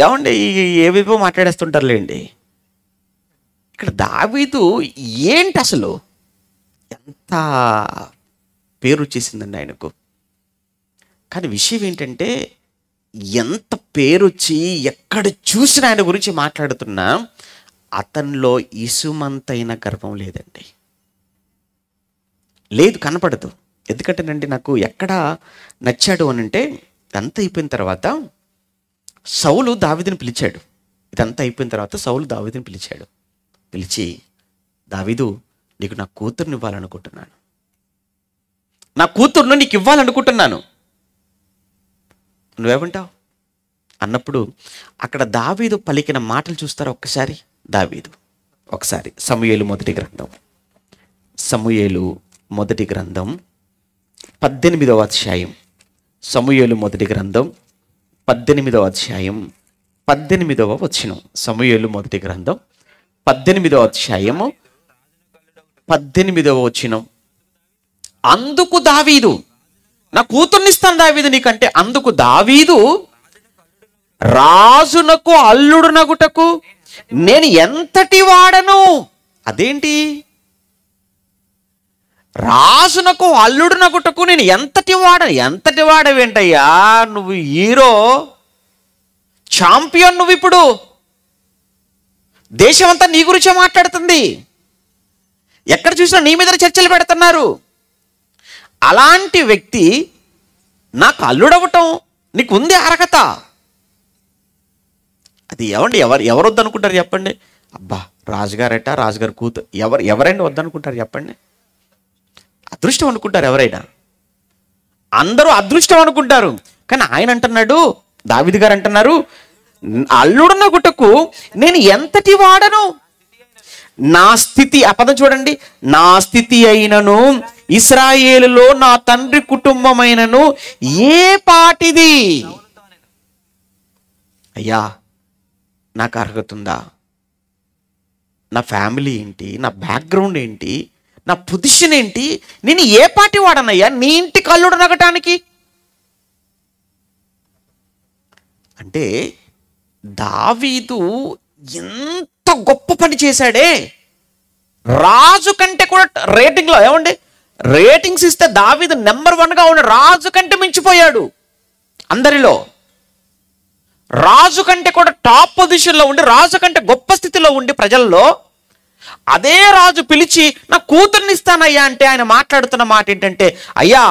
ఏమండి ఏవేవో మాట్లాడేస్తుంటారులేండి. ఇక్కడ దావీదు ఏంటి అసలు, ఎంత పేరు వచ్చేసిందండి ఆయనకు. కానీ విషయం ఏంటంటే, ఎంత పేరు వచ్చి ఎక్కడ చూసినా ఆయన గురించి మాట్లాడుతున్నా అతనిలో ఇసుమంతైన గర్వం లేదండి, లేదు, కనపడదు. ఎందుకంటేనండి నాకు ఎక్కడ నచ్చాడు అని అంటే, అంత అయిపోయిన తర్వాత సౌలు దావీదుని పిలిచాడు. ఇదంతా అయిపోయిన తర్వాత సౌలు దావీదుని పిలిచాడు. పిలిచి, దావీదు, నీకు నా కూతుర్ని ఇవ్వాలనుకుంటున్నాను, నా కూతుర్ను నీకు ఇవ్వాలనుకుంటున్నాను, నువ్వేమంటావు అన్నప్పుడు అక్కడ దావీదు పలికిన మాటలు చూస్తారా ఒక్కసారి. దావీదు ఒకసారి సమూయేలు మొదటి గ్రంథం 18వ అధ్యాయం, సమూయేలు మొదటి గ్రంథం 18వ అధ్యాయం 18వ వచనం. సమూయేలు మొదటి గ్రంథం 18వ అధ్యాయము 18వ వచనం. అందుకు దావీదు, నా కూతుర్నిస్తాను దావీదు నీకంటే, అందుకు దావీదు, రాజునకు అల్లుడునగుటకు నేను ఎంతటి వాడను. అదేంటి, రాజునకు అల్లుడునగుటకు నేను ఎంతటి వాడవేంటయ్యా, నువ్వు హీరో, ఛాంపియన్, నువ్వు ఇప్పుడు దేశం అంతా నీ గురించే మాట్లాడుతుంది, ఎక్కడ చూసినా నీ మీద చర్చలు పెడుతున్నారు. అలాంటి వ్యక్తి నాకు అల్లుడవటం నీకు ఉంది అర్హత? అది ఎవరు వద్దనుకుంటారు చెప్పండి? అబ్బా, రాజుగారట, రాజుగారు కూతురు, ఎవరైనా వద్దనుకుంటారు చెప్పండి? అదృష్టం అనుకుంటారు ఎవరైనా, అందరూ అదృష్టం అనుకుంటారు. కానీ ఆయన అంటున్నాడు, దావీదు గారు అంటున్నారు, అల్లుడునగుటకు నేను ఎంతటి వాడను. నా స్థితి, ఆ పదం చూడండి, నా స్థితి అయినను ఇశ్రాయేలులో నా తండ్రి కుటుంబమైనను ఏ పాటిది. అయ్యా, నాకు అర్హత ఉందా? నా ఫ్యామిలీ ఏంటి, నా బ్యాక్గ్రౌండ్ ఏంటి, నా పొజిషన్ ఏంటి, నేను ఏ పాటి వాడనయ్యా నీ ఇంటి కల్లుడు నగటానికి? అంటే దావీదు ఎంత గొప్ప పని చేశాడే. రాజు కంటే కూడా రేటింగ్లో, ఏమండి, రేటింగ్స్ ఇస్తే దావీదు నెంబర్ 1గా ఉన్న, రాజు కంటే మించిపోయాడు అందరిలో. రాజు కంటే కూడా టాప్ పొజిషన్లో ఉండి, రాజు కంటే గొప్ప స్థితిలో ఉండి ప్రజల్లో, అదే రాజు పిలిచి నా కూతుర్ని ఇస్తానయ్యా అంటే ఆయన మాట్లాడుతున్న మాట ఏంటంటే, అయ్యా,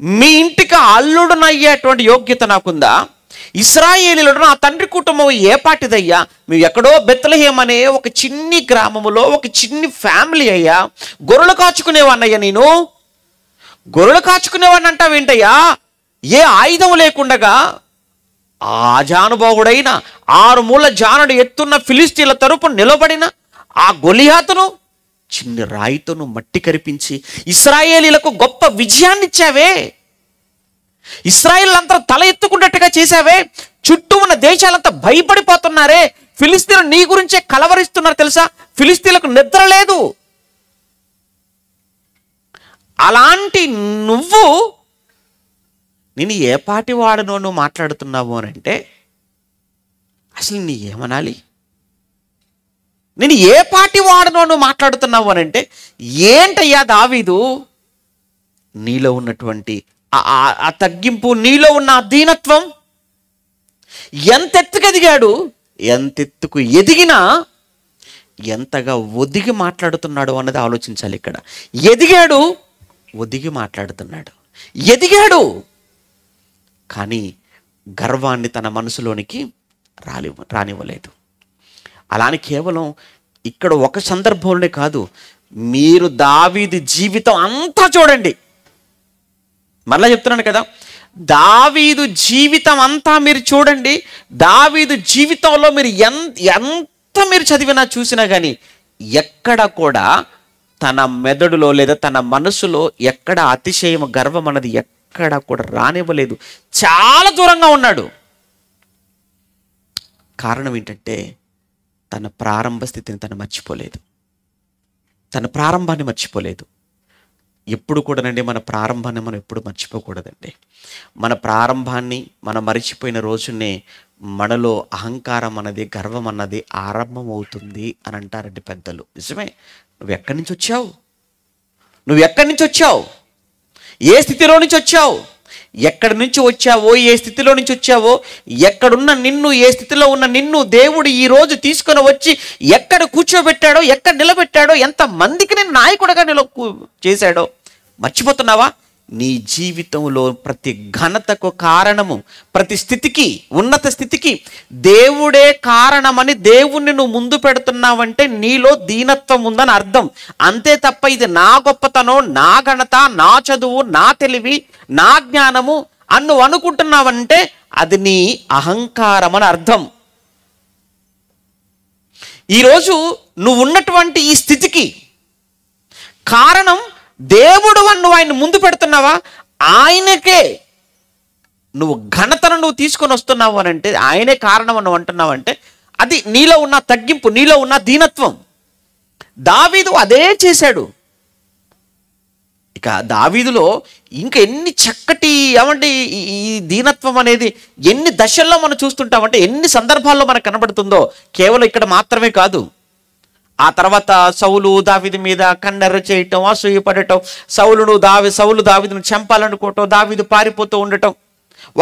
మీ ఇంటికి అల్లుడునయ్యేటువంటి యోగ్యత నాకుందా? ఇశ్రాయేలీలో నా తండ్రి కుటుంబం ఏ పాటిదయ్యా? మేము ఎక్కడో బెత్లెహేం అనే ఒక చిన్ని గ్రామములో ఒక చిన్ని ఫ్యామిలీ అయ్యా, గొర్రెలు కాచుకునేవాన్నయ్యా, నేను గొర్రెలు కాచుకునేవాడిని అంటావేంటయ్యా? ఏ ఆయుధం లేకుండగా ఆజానుభావుడైన 6 మూల జానుడు ఎత్తున్న ఫిలిస్తీన్ల తరపున నిలబడిన ఆ గొలియాతును చిన్ని రాయితోను మట్టి కరిపించి ఇశ్రాయేలీలకు గొప్ప విజయాన్ని ఇచ్చావే. ఇశ్రాయేలంతా తల ఎత్తుకున్నట్టుగా చేశావే. చుట్టూ ఉన్న దేశాలంతా భయపడిపోతున్నారే. ఫిలిస్తీన్లు నీ గురించే కలవరిస్తున్నారు తెలుసా. ఫిలిస్తీన్లకు నిద్ర లేదు. అలాంటి నువ్వు, నేను ఏ పాటి వాడనో నువ్వు మాట్లాడుతున్నావు అని అంటే అసలు నీ ఏమనాలి? నేను ఏ పాటి వాడనో నువ్వు మాట్లాడుతున్నావు అని అంటే ఏంటయ్యా దావీదు, నీలో ఉన్నటువంటి ఆ తగ్గింపు, నీలో ఉన్న ఆ దీనత్వం, ఎంతెత్తుకు ఎదిగాడు, ఎంతెత్తుకు ఎదిగినా ఎంతగా ఒదిగి మాట్లాడుతున్నాడు అన్నది ఆలోచించాలి. ఇక్కడ ఎదిగాడు, ఒదిగి మాట్లాడుతున్నాడు, ఎదిగాడు, కానీ గర్వాన్ని తన మనసులోనికి రానివ్వలేదు. అలానే కేవలం ఇక్కడ ఒక సందర్భంలోనే కాదు, మీరు దావీదు జీవితం అంతా చూడండి. మరలా చెప్తున్నాను కదా, దావీదు జీవితం అంతా మీరు చూడండి. దావీదు జీవితంలో మీరు ఎంత మీరు చదివినా చూసినా కానీ ఎక్కడ కూడా తన మెదడులో లేదా తన మనసులో ఎక్కడ అతిశయం, గర్వం అన్నది ఎక్కడ కూడా రానివ్వలేదు. చాలా దూరంగా ఉన్నాడు. కారణం ఏంటంటే తన ప్రారంభ స్థితిని తను మర్చిపోలేదు, తన ప్రారంభాన్ని మర్చిపోలేదు. ఎప్పుడు కూడానండి మన ప్రారంభాన్ని మనం ఎప్పుడు మర్చిపోకూడదండి. మన ప్రారంభాన్ని మనం మర్చిపోయిన రోజునే మనలో అహంకారం అన్నది, గర్వం అన్నది ఆరంభం అవుతుంది అని అంటారండి పెద్దలు. నిజమే. నువ్వు ఎక్కడి నుంచి వచ్చావు? నువ్వు ఎక్కడి నుంచి వచ్చావు? ఏ స్థితిలో నుంచి వచ్చావు? ఎక్కడి నుంచి వచ్చావో, ఏ స్థితిలో నుంచి వచ్చావో, ఎక్కడున్న నిన్ను, ఏ స్థితిలో ఉన్న నిన్ను దేవుడు ఈరోజు తీసుకొని వచ్చి ఎక్కడ కూర్చోబెట్టాడో, ఎక్కడ నిలబెట్టాడో, ఎంత మందికి నేను నాయకుడిగా చేశాడో మర్చిపోతున్నావా? నీ జీవితంలో ప్రతి ఘనతకు కారణము, ప్రతి స్థితికి, ఉన్నత స్థితికి దేవుడే కారణమని దేవుణ్ణి నువ్వు ముందు పెడుతున్నావంటే నీలో దీనత్వం ఉందని అర్థం. అంతే తప్ప ఇది నా గొప్పతనం, నా ఘనత, నా చదువు, నా తెలివి, నా జ్ఞానము అని నువ్వు అనుకుంటున్నావంటే అది నీ అహంకారం అని అర్థం. ఈరోజు నువ్వు ఉన్నటువంటి ఈ స్థితికి కారణం దేవుడు అని నువ్వు ఆయన ముందు పెడుతున్నావా? ఆయనకే నువ్వు ఘనతను నువ్వు తీసుకొని వస్తున్నావు అని అంటే, ఆయనే కారణం అని నువ్వు అంటున్నావు అంటే అది నీలో ఉన్న తగ్గింపు, నీలో ఉన్న దీనత్వం. దావీదు అదే చేశాడు. ఇక దావీదులో ఇంకా ఎన్ని చక్కటి ఏమంటే ఈ దీనత్వం అనేది ఎన్ని దశల్లో మనం చూస్తుంటామంటే, ఎన్ని సందర్భాల్లో మనకు కనబడుతుందో కేవలం ఇక్కడ మాత్రమే కాదు. ఆ తర్వాత సౌలు దావీదు మీద కన్నెర్ర చేయటం, అసూయపడటం, సౌలు దావీదును చంపాలనుకోవటం, దావీదు పారిపోతూ ఉండటం.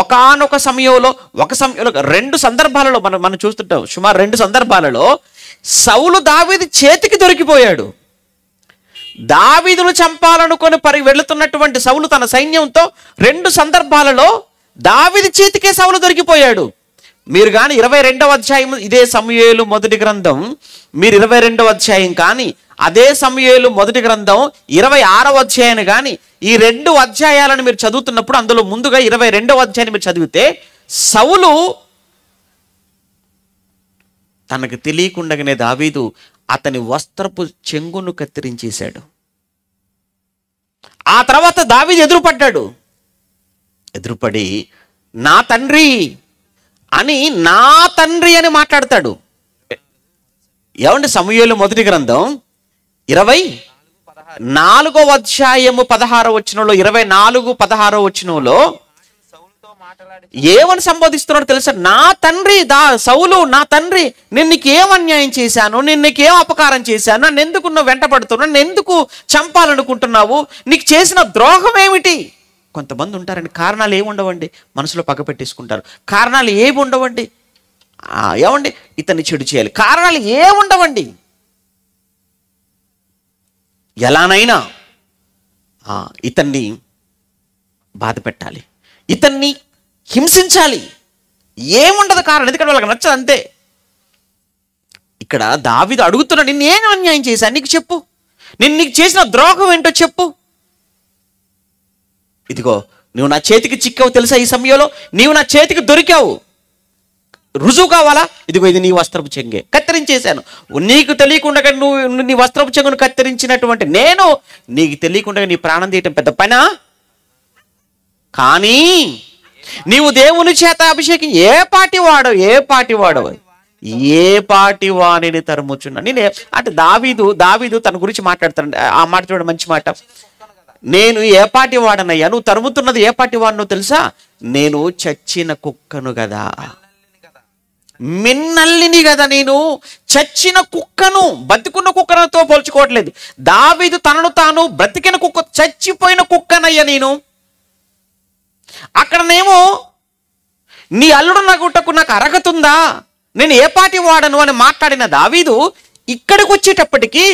ఒకానొక సమయంలో రెండు సందర్భాలలో మనం చూస్తుంటాం. సుమారు 2 సందర్భాలలో సౌలు దావీదు చేతికి దొరికిపోయాడు. దావీదును చంపాలనుకొని వెళుతున్నటువంటి సౌలు తన సైన్యంతో 2 సందర్భాలలో దావీదు చేతికే సౌలు దొరికిపోయాడు. మీరు కానీ 22వ అధ్యాయం, ఇదే సమూయేలు మొదటి గ్రంథం, మీరు 22వ అధ్యాయం కానీ అదే సమూయేలు మొదటి గ్రంథం 26వ అధ్యాయాన్ని కానీ ఈ 2 అధ్యాయాలను మీరు చదువుతున్నప్పుడు అందులో ముందుగా 22వ అధ్యాయాన్ని మీరు చదివితే సౌలు తనకు తెలియకుండానే దావీదు అతని వస్త్రపు చెంగును కత్తిరించేశాడు. ఆ తర్వాత దావీదు ఎదురుపడి నా తండ్రి అని మాట్లాడతాడు. ఏమండి సమూయేలు మొదటి గ్రంథం 24వ అధ్యాయము 16వ వచనంలో 24:16 వచనంలో ఏమని సంబోధిస్తున్నాడు తెలుసా? నా తండ్రి సౌలు, నా తండ్రి, నేను నీకేం అన్యాయం చేశాను, నేను నీకేం అపకారం చేశాను, నన్ను ఎందుకు నువ్వు వెంటబడుతున్నావు, నన్ను ఎందుకు చంపాలనుకుంటున్నావు, నీకు చేసిన ద్రోహం ఏమిటి? కొంతమంది ఉంటారండి, కారణాలు ఏమి ఉండవండి, మనసులో పగ పెట్టేసుకుంటారు. కారణాలు ఏమి ఉండవండి, ఏమండి ఇతన్ని చెడు చేయాలి, కారణాలు ఏమి ఉండవండి. ఎలానైనా ఇతన్ని బాధ పెట్టాలి, ఇతన్ని హింసించాలి, ఏముండదు కారణం, ఎందుకంటే వాళ్ళకి నచ్చదు అంతే. ఇక్కడ దావీదు అడుగుతున్నాడు, నిన్ను ఏం అన్యాయం చేశాను నీకు చెప్పు, నేను నీకు చేసిన ద్రోహం ఏంటో చెప్పు. ఇదిగో నువ్వు నా చేతికి చిక్కావు తెలుసా, ఈ సమయంలో నీవు నా చేతికి దొరికావు, రుజువు కావాలా? ఇదిగో ఇది నీ వస్త్రపు చెంగే, కత్తిరించేశాను. నీకు తెలియకుండా నువ్వు నీ వస్త్రపు చెంగును కత్తిరించినటువంటి నేను నీకు తెలియకుండా నీ ప్రాణం తీయటం పెద్ద పనా? కానీ నీవు దేవుని చేత అభిషేకం ఏ పాటి వాణిని తరుముచున్నా. నేను అంటే దావీదు తన గురించి మాట్లాడతాడు. ఆ మాట చూడ మంచి మాట. నేను ఏ పాటి వాడనయ్యా, నువ్వు తరుముతున్నది ఏ పాటి వాడనో తెలుసా? నేను చచ్చిన కుక్కను కదా, మిన్నల్లిని కదా, నేను చచ్చిన కుక్కను, బతికున్న కుక్కలతో పోల్చుకోవట్లేదు. దావీదు తనను తాను బ్రతికిన కుక్క, చచ్చిపోయిన కుక్కనయ్యా నేను. అక్కడనేమో నీ అల్లుడు నగుటకు నాకు అర్హత ఉందా, నేను ఏ పాటి వాడను అని మాట్లాడిన దావీదు ఇక్కడికి వచ్చేటప్పటికి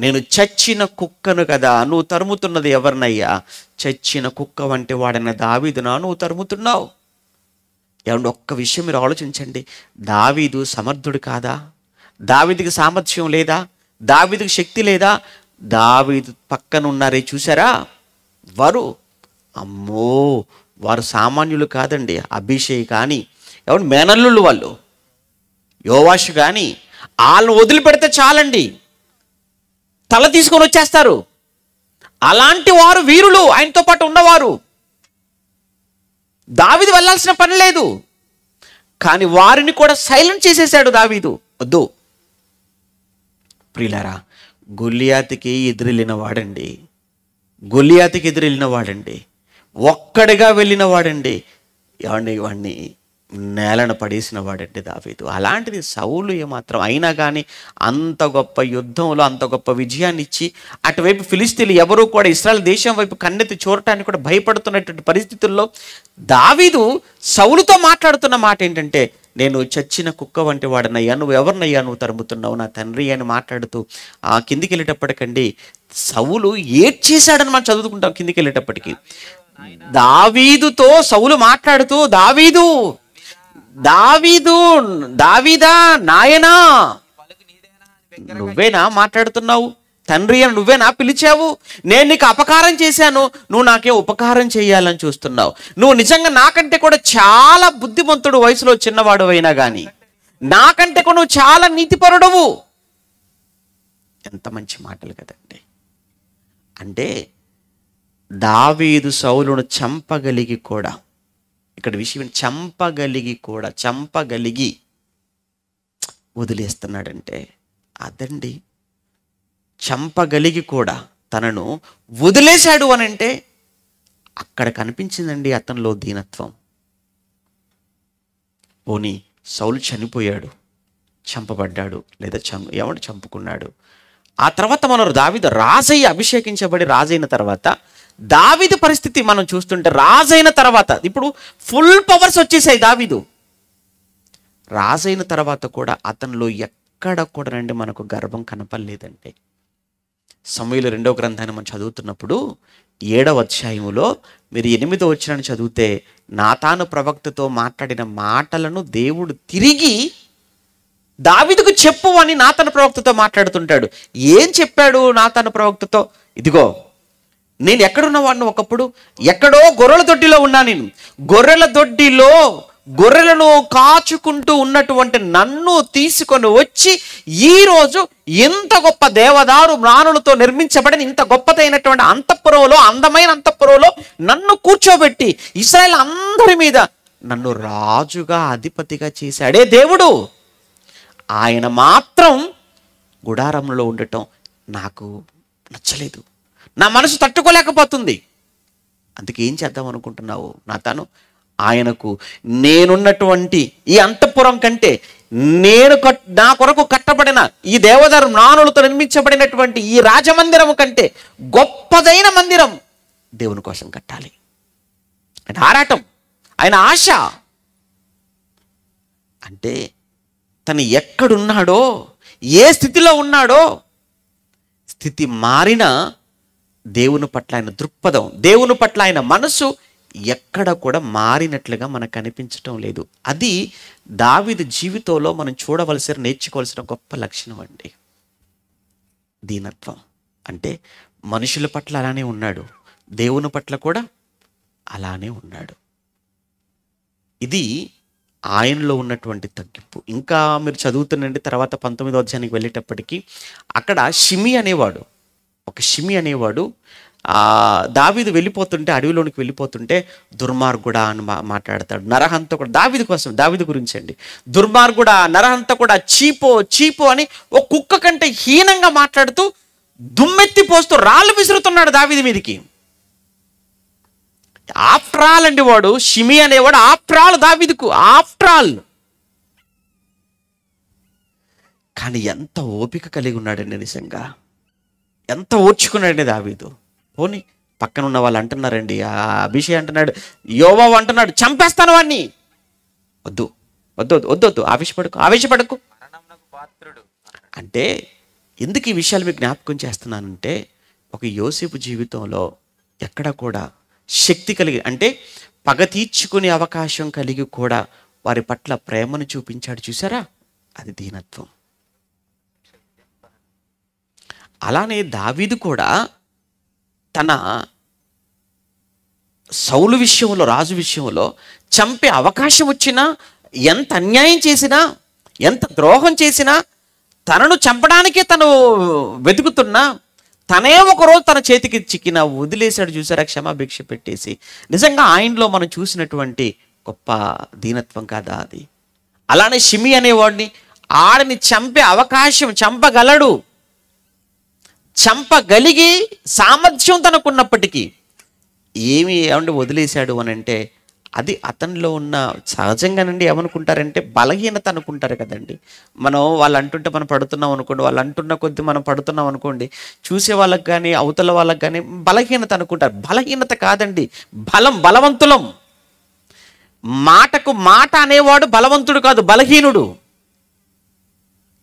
నేను చచ్చిన కుక్కను కదా, నువ్వు తరుముతున్నది ఎవరినయ్యా? చచ్చిన కుక్క వంటి వాడిన దావీదునా నువ్వు తరుముతున్నావు. ఏమంటే ఒక్క విషయం మీరు ఆలోచించండి, దావీదు సమర్థుడు కాదా? దావీదుకి సామర్థ్యం లేదా? దావీదుకి శక్తి లేదా? దావీదు పక్కన ఉన్నారే చూసారా, వారు సామాన్యులు కాదండి. అభిషేక్ కానీ ఎవరు మేనల్లుళ్ళు, వాళ్ళు యోవాషు కానీ, వాళ్ళని వదిలిపెడితే చాలండి, తల తీసుకొని వచ్చేస్తారు. అలాంటి వారు వీరులు, ఆయనతో పాటు ఉన్నవారు. దావీదు వెళ్ళాల్సిన పని లేదు, కానీ వారిని కూడా సైలెంట్ చేసేసాడు దావీదు. వద్దు ప్రియులారా, గొలియాతుకి ఎదురెళ్ళిన వాడండి, ఒక్కడిగా వెళ్ళిన వాడండి. వాడిని నేలన పడేసిన వాడంటే దావీదు. అలాంటిది సౌలు ఏమాత్రం అయినా కానీ అంత గొప్ప యుద్ధంలో అంత గొప్ప విజయాన్ని ఇచ్చి అటువైపు ఫిలిస్తీన్లు ఎవరూ కూడా ఇశ్రాయేలు దేశం వైపు కన్నెత్తి చూడటానికి కూడా భయపడుతున్నటువంటి పరిస్థితుల్లో దావీదు సౌలుతో మాట్లాడుతున్న మాట ఏంటంటే, నేను చచ్చిన కుక్క వంటి వాడినయ్యా, నువ్వు ఎవరినయ్యా నువ్వు తరుముతున్నావు, నా తండ్రి అని మాట్లాడుతూ ఆ కిందికి వెళ్ళేటప్పటికండి సౌలు ఏడ్చేశాడని మనం చదువుకుంటాం. కిందికి వెళ్ళేటప్పటికి దావీదుతో సౌలు మాట్లాడుతూ, దావీదు దావీదు దావీదా నాయనా, నువ్వేనా మాట్లాడుతున్నావు, తండ్రి అని నువ్వేనా పిలిచావు, నేను నీకు అపకారం చేశాను, నువ్వు నాకే ఉపకారం చేయాలని చూస్తున్నావు, నువ్వు నిజంగా నాకంటే కూడా చాలా బుద్ధిమంతుడు, వయసులో చిన్నవాడు అయినా కానీ నాకంటే కూడా నువ్వు చాలా నీతిపరుడవు. ఎంత మంచి మాటలు కదండి. అంటే దావీదు సౌలును చంపగలిగి కూడా, ఇక్కడ విషయం చంపగలిగి వదిలేస్తున్నాడంటే అదండి. చంపగలిగి కూడా తనను వదిలేశాడు అని అంటే అక్కడ కనిపించిందండి అతనిలో దీనత్వం. పోనీ సౌలు చనిపోయాడు, చంపబడ్డాడు, లేదా చంపుకున్నాడు. ఆ తర్వాత మనం దావీదు రాజయ్య అభిషేకించబడి రాజైన తర్వాత దావీదు పరిస్థితి మనం చూస్తుంటే, రాజైన తర్వాత ఇప్పుడు ఫుల్ పవర్స్ వచ్చేసాయి దావీదు. రాజైన తర్వాత కూడా అతనిలో ఎక్కడ కూడా రండి మనకు గర్వం కనపడలేదంటే, సమూయేలు 2వ గ్రంథాన్ని మనం చదువుతున్నప్పుడు 7వ అధ్యాయములో మీరు 8వ వచనాన్ని చదివితే, నాతాను ప్రవక్తతో మాట్లాడిన మాటలను దేవుడు తిరిగి దావీదుకు చెప్పు అని నాతాను ప్రవక్తతో మాట్లాడుతుంటాడు. ఏం చెప్పాడు నాతాను ప్రవక్తతో? ఇదిగో నేను ఎక్కడున్నవాడిని, ఒకప్పుడు ఎక్కడో గొర్రెల దొడ్డిలో ఉన్నా, నేను గొర్రెల దొడ్డిలో గొర్రెలను కాచుకుంటూ ఉన్నటువంటి నన్ను తీసుకొని వచ్చి ఈరోజు ఇంత గొప్ప దేవదారు మ్రాణులతో నిర్మించబడిన ఇంత గొప్పదైనటువంటి అంతఃపురంలో, అందమైన అంతఃపురంలో నన్ను కూర్చోబెట్టి ఇశ్రాయేల్ అందరి మీద నన్ను రాజుగా అధిపతిగా చేశాడే దేవుడు. ఆయన మాత్రం గుడారంలో ఉండటం నాకు నచ్చలేదు, నా మనసు తట్టుకోలేకపోతుంది. అందుకే ఏం చేద్దాం అనుకుంటున్నావు నాతాను? ఆయనకు నేనున్నటువంటి ఈ అంతఃపురం కంటే, నా కొరకు కట్టబడిన ఈ దేవదారు మ్రాణులతో నిర్మించబడినటువంటి ఈ రాజమందిరం కంటే గొప్పదైన మందిరం దేవుని కోసం కట్టాలి. ఆయన ఆరాటం, ఆయన ఆశ. అంటే తను ఎక్కడున్నాడో, ఏ స్థితిలో ఉన్నాడో, స్థితి మారిన దేవుని పట్ల ఆయన దృక్పథం, దేవుని పట్ల ఆయన మనసు ఎక్కడ కూడా మారినట్లుగా మనకు కనిపించటం లేదు. అది దావీదు జీవితంలో మనం చూడవలసిన, నేర్చుకోవాల్సిన గొప్ప లక్షణం అండి, దీనత్వం. అంటే మనుషుల పట్ల అలానే ఉన్నాడు, దేవుని పట్ల కూడా అలానే ఉన్నాడు. ఇది ఆయనలో ఉన్నటువంటి తగ్గింపు. ఇంకా మీరు చదువుతుండండి తర్వాత 19వ అధ్యాయానికి వెళ్ళేటప్పటికీ అక్కడ షిమి అనేవాడు దావీదు వెళ్ళిపోతుంటే, అడవిలోనికి వెళ్ళిపోతుంటే దుర్మార్గుడా అని మాట్లాడతాడు. నరహంతకుడు, దావీదు గురించి అండి. దుర్మార్గుడా, నరహంతకుడా, చీపో అని ఒక కుక్క కంటే హీనంగా మాట్లాడుతూ దుమ్మెత్తి పోస్తూ రాళ్ళు విసురుతున్నాడు దావీదు మీదికి. ఆఫ్టర్ ఆల్ అండి, వాడు షిమి అనేవాడు ఆఫ్టర్ ఆల్ దావీదుకు, ఆఫ్టర్ ఆల్. కానీ ఎంత ఓపిక కలిగి ఉన్నాడండి, నిజంగా ఎంత ఓర్చుకున్నాడండి దావీదు. పోనీ పక్కన ఉన్న వాళ్ళు అంటున్నారండి, ఆ అభిషేక్ అంటున్నాడు, యోవాబు అంటున్నాడు చంపేస్తాను వాడిని. వద్దు వద్దు వద్దు వద్దు, ఆవేశపడకు. అంటే ఎందుకు ఈ విషయాలు మీకు జ్ఞాపకం చేస్తున్నానంటే, ఒక యోసేపు జీవితంలో ఎక్కడ కూడా శక్తి కలిగి, అంటే పగ తీర్చుకునే అవకాశం కలిగి కూడా వారి పట్ల ప్రేమను చూపించాడు. చూసారా, అది దీనత్వం. అలానే దావీదు కూడా తన సౌలు విషయంలో, రాజు విషయంలో చంపే అవకాశం వచ్చినా, ఎంత అన్యాయం చేసినా, ఎంత ద్రోహం చేసినా, తనను చంపడానికే తను వెతుకుతున్నా, తనే ఒకరోజు తన చేతికి చిక్కిన వదిలేశాడు. చూసారా, క్షమాభిక్ష పెట్టేసి. నిజంగా ఆయనలో మనం చూసినటువంటి గొప్ప దీనత్వం కాదా అది? అలానే షిమి అనేవాడిని, ఆడిని చంపే అవకాశం, చంపగలిగి సామర్థ్యం తనకున్నప్పటికీ ఏమంటే వదిలేశాడు అని అంటే, అది అతనిలో ఉన్న సహజంగానండి ఏమనుకుంటారంటే బలహీనత అనుకుంటారు కదండి. మనం వాళ్ళు అంటుంటే మనం పడుతున్నాం అనుకోండి, వాళ్ళు అంటున్న కొద్దీ మనం పడుతున్నాం అనుకోండి, చూసే వాళ్ళకి కానీ అవతల వాళ్ళకి కానీ బలహీనత అనుకుంటారు. బలహీనత కాదండి, బలవంతులం. మాటకు మాట అనేవాడు బలవంతుడు కాదు, బలహీనుడు.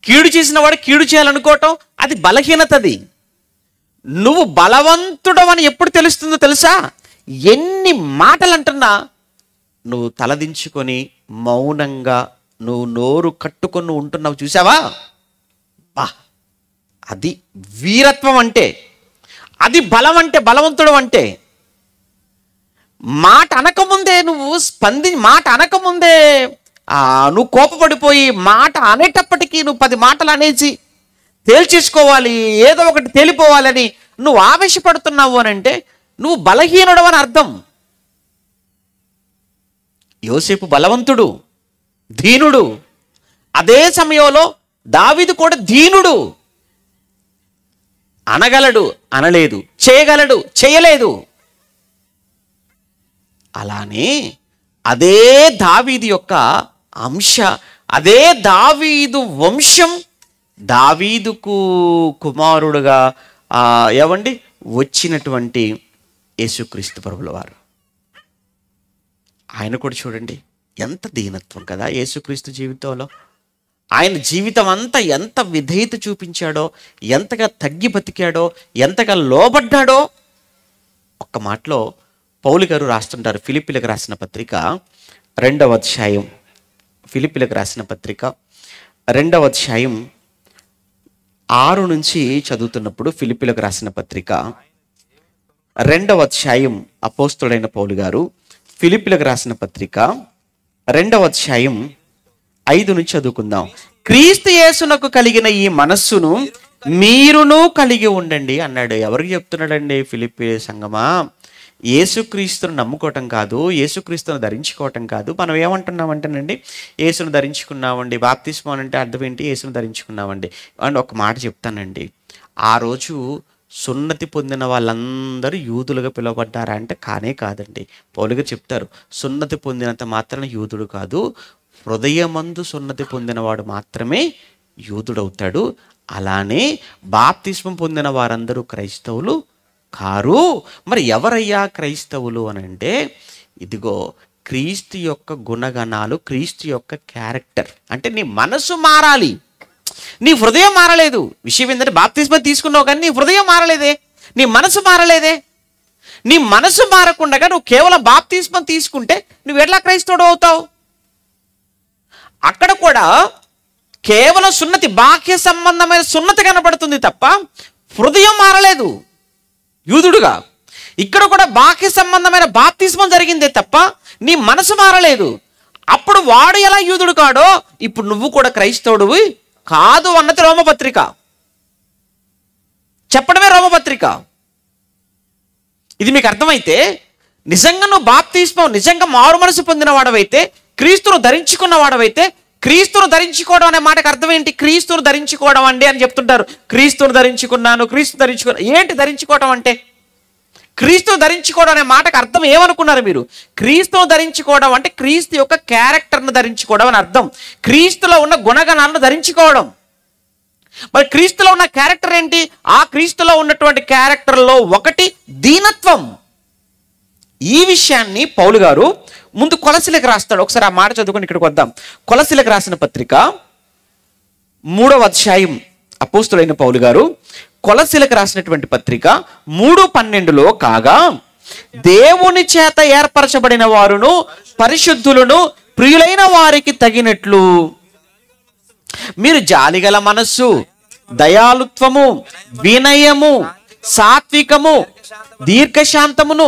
కీడు చేసిన వాడు కీడు చేయాలనుకోవటం అది బలహీనత. అది నువ్వు బలవంతుడవని ఎప్పుడు తెలుస్తుందో తెలుసా? ఎన్ని మాటలు అంటున్నా నువ్వు తలదించుకొని మౌనంగా నువ్వు నోరు కట్టుకొని ఉంటున్నావు, చూసావా? బా, అది వీరత్వం అంటే, అది బలం అంటే, బలవంతుడు అంటే. మాట అనకముందే నువ్వు మాట అనకముందే నువ్వు కోపపడిపోయి మాట అనేటప్పటికీ నువ్వు 10 మాటలు అనేసి తేల్చేసుకోవాలి, ఏదో ఒకటి తేలిపోవాలని నువ్వు ఆవేశపడుతున్నావు అని అంటే నువ్వు బలహీనుడు అని అర్థం. యోసేపు బలవంతుడు, దీనుడు. అదే సమయంలో దావీదు కూడా దీనుడు. అనగలడు, అనలేదు, చేయగలడు, చేయలేదు. అలానే అదే దావీదు యొక్క అదే దావీదు వంశం, దావీదుకు కుమారుడుగా ఏమండి వచ్చినటువంటి యేసుక్రీస్తు ప్రభుల వారు. ఆయన కూడా చూడండి ఎంత దీనత్వం కదా యేసుక్రీస్తు జీవితంలో. ఆయన జీవితం అంతా ఎంత విధేయత చూపించాడో, ఎంతగా తగ్గి బతికాడో, ఎంతగా లోబడ్డాడో. ఒక్క మాటలో పౌలు గారు రాస్తుంటారు, ఫిలిప్పీలకు రాసిన పత్రిక 2వ అధ్యాయం, ఫిలిప్పీలకు రాసిన పత్రిక 2వ అధ్యాయం 6 నుంచి చదువుతున్నప్పుడు, ఫిలిప్పీలకు రాసిన పత్రిక 2వ అధ్యాయం అపోస్తుడైన పౌలు గారు ఫిలిప్పీలకు రాసిన పత్రిక 2వ అధ్యాయం 5 నుంచి చదువుకుందాం. క్రీస్తు యేసునకు కలిగిన ఈ మనస్సును మీరును కలిగి ఉండండి అన్నాడు. ఎవరికి చెప్తున్నాడండి? ఫిలిప్పీ సంగమా, యేసుక్రీస్తును నమ్ముకోవటం కాదు, యేసుక్రీస్తును ధరించుకోవటం కాదు. మనం ఏమంటున్నామంటేనండి, యేసును ధరించుకున్నామండి. బాప్తిస్మం అంటే అర్థం ఏంటి? యేసును ధరించుకున్నామండి అండ్ ఒక మాట చెప్తానండి. ఆ రోజు సున్నతి పొందిన వాళ్ళందరూ యూదులుగా పిలువబడ్డారా అంటే కాదండి. పౌలుగా చెప్తారు, సున్నతి పొందినంత మాత్రాన యూదుడు కాదు, హృదయమందు సున్నతి పొందినవాడు మాత్రమే యూదుడవుతాడు. అలానే బాప్తిస్మం పొందిన వారందరూ క్రైస్తవులు కారు. మరి ఎవరయ్యా క్రైస్తవులు అని అంటే, ఇదిగో క్రీస్తు యొక్క గుణగణాలు, క్రీస్తు యొక్క క్యారెక్టర్. అంటే నీ మనసు మారాలి, నీ హృదయం మారలేదు. విషయం ఏంటంటే బాప్తిస్మం తీసుకున్నావు కానీ నీ హృదయం మారలేదే, నీ మనసు మారలేదే. నీ మనసు మారకుండా నువ్వు కేవలం బాప్తిస్మం తీసుకుంటే నువ్వు ఎట్లా క్రైస్తవుడు అవుతావు? అక్కడ కూడా కేవలం సున్నతి, బాహ్య సంబంధమైన సున్నతి కనబడుతుంది తప్ప హృదయం మారలేదు యూదుడుగా. ఇక్కడ కూడా బాహ్య సంబంధమైన బాప్తిస్మం జరిగిందే తప్ప నీ మనసు మారలేదు. అప్పుడు వాడు ఎలా యూదుడు కాడో ఇప్పుడు నువ్వు కూడా క్రైస్తవుడివి కాదు అన్నది రోమపత్రిక, చెప్పడమే రోమపత్రిక. ఇది మీకు అర్థమైతే నిజంగా నువ్వు బాప్తిస్మం, నిజంగా మారు మనసు పొందిన వాడవైతే, క్రీస్తును ధరించుకున్న వాడవైతే, క్రీస్తును ధరించుకోవడం అనే మాటకు అర్థం ఏంటి? క్రీస్తును ధరించుకోవడం అండి అని చెప్తుంటారు. క్రీస్తును ధరించుకున్నాను, క్రీస్తు ధరించుకున్నాను. ఏంటి ధరించుకోవడం అంటే? క్రీస్తును ధరించుకోవడం అనే మాటకు అర్థం ఏమనుకున్నారు మీరు? క్రీస్తును ధరించుకోవడం అంటే క్రీస్తు యొక్క క్యారెక్టర్ను ధరించుకోవడం అని అర్థం. క్రీస్తులో ఉన్న గుణగణాలను ధరించుకోవడం. మరి క్రీస్తులో ఉన్న క్యారెక్టర్ ఏంటి? ఆ క్రీస్తులో ఉన్నటువంటి క్యారెక్టర్లో ఒకటి దీనత్వం. ఈ విషయాన్ని పౌలు గారు ముందు కొలసీలకు రాస్తాడు. ఒకసారి ఆ మాట చదువుకొని ఇక్కడికి వద్దాం. కొలసీలకు రాసిన పత్రిక 3వ అధ్యాయం అపోస్తుడైన పౌలు గారు కొలసీలకు రాసినటువంటి పత్రిక 3:12 కాగా దేవుని చేత ఏర్పరచబడిన వారును పరిశుద్ధులను ప్రియులైన వారికి తగినట్లు మీరు జాలిగల మనస్సు, దయాలుత్వము, వినయము, సాత్వికము, దీర్ఘశాంతమును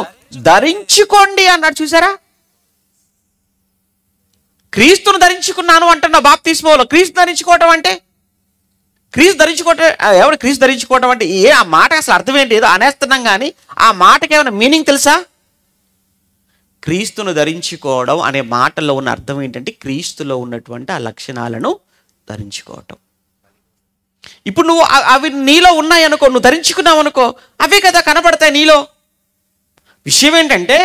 ధరించుకోండి అన్నాడు. చూసారా? క్రీస్తును ధరించుకున్నాను అంటున్నా బాప్తిస్మోలో. క్రీస్తు ధరించుకోవటం అంటే, క్రీస్తు ధరించుకోవటం ఎవరు? క్రీస్తు ధరించుకోవటం అంటే ఆ మాట అసలు అర్థం ఏంటి? ఏదో అనేస్తున్నాం కానీ ఆ మాటకి ఏమైనా మీనింగ్ తెలుసా? క్రీస్తును ధరించుకోవడం అనే మాటలో ఉన్న అర్థం ఏంటంటే క్రీస్తులో ఉన్నటువంటి ఆ లక్షణాలను ధరించుకోవటం. ఇప్పుడు నువ్వు అవి నీలో ఉన్నాయనుకో, నువ్వు ధరించుకున్నావు అనుకో, అవే కదా కనబడతాయి నీలో. విషయం ఏంటంటే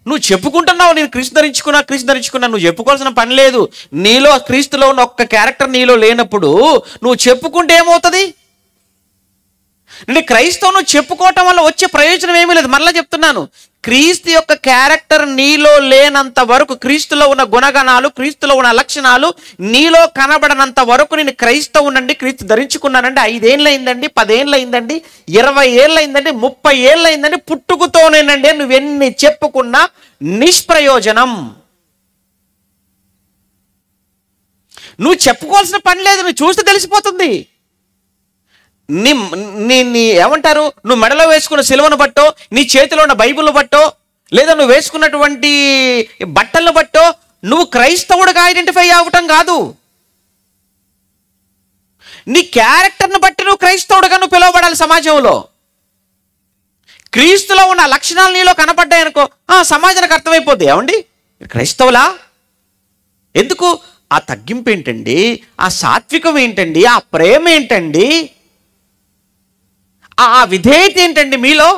నువ్వు చెప్పుకుంటున్నావు నేను క్రీస్తు ధరించుకున్నా, నువ్వు చెప్పుకోవాల్సిన పని లేదు. నీలో క్రీస్తులో ఉన్న ఒక్క క్యారెక్టర్ నీలో లేనప్పుడు నువ్వు చెప్పుకుంటే ఏమవుతుంది? నేను క్రైస్తవును చెప్పుకోవటం వల్ల వచ్చే ప్రయోజనం ఏమీ లేదు. మరలా చెప్తున్నాను, క్రీస్తు యొక్క క్యారెక్టర్ నీలో లేనంత వరకు, క్రీస్తులో ఉన్న గుణగణాలు, క్రీస్తులో ఉన్న లక్షణాలు నీలో కనబడనంత వరకు నేను క్రైస్తవునండి, క్రీస్తు ధరించుకున్నానండి, 5 ఏళ్ళు అయిందండి, 10 ఏళ్ళు అయిందండి, 20 ఏళ్ళు అయిందండి, 30 ఏళ్ళు అయిందండి, పుట్టుకుతోనేనండి నువ్వెన్ని చెప్పుకున్నా నిష్ప్రయోజనం. నువ్వు చెప్పుకోవాల్సిన పని లేదు, నువ్వు చూస్తే తెలిసిపోతుంది. నీ ఏమంటారు, నువ్వు మెడలో వేసుకున్న సిలువను బట్టో, నీ చేతిలో ఉన్న బైబిల్ను బట్టో, లేదా నువ్వు వేసుకున్నటువంటి బట్టలను బట్టో నువ్వు క్రైస్తవుడిగా ఐడెంటిఫై అవ్వటం కాదు. నీ క్యారెక్టర్ను బట్టి నువ్వు క్రైస్తవుడిగా నువ్వు పిలువబడాలి సమాజంలో. క్రీస్తులో ఉన్న లక్షణాలు నీలో కనపడ్డాయనుకో, సమాజానికి అర్థమైపోద్ది, ఏమండి క్రైస్తవులా? ఎందుకు? ఆ తగ్గింపు ఏంటండి, ఆ సాత్వికం ఏంటండి, ఆ ప్రేమ ఏంటండి, ఆ విధేయత ఏంటండి మీలో?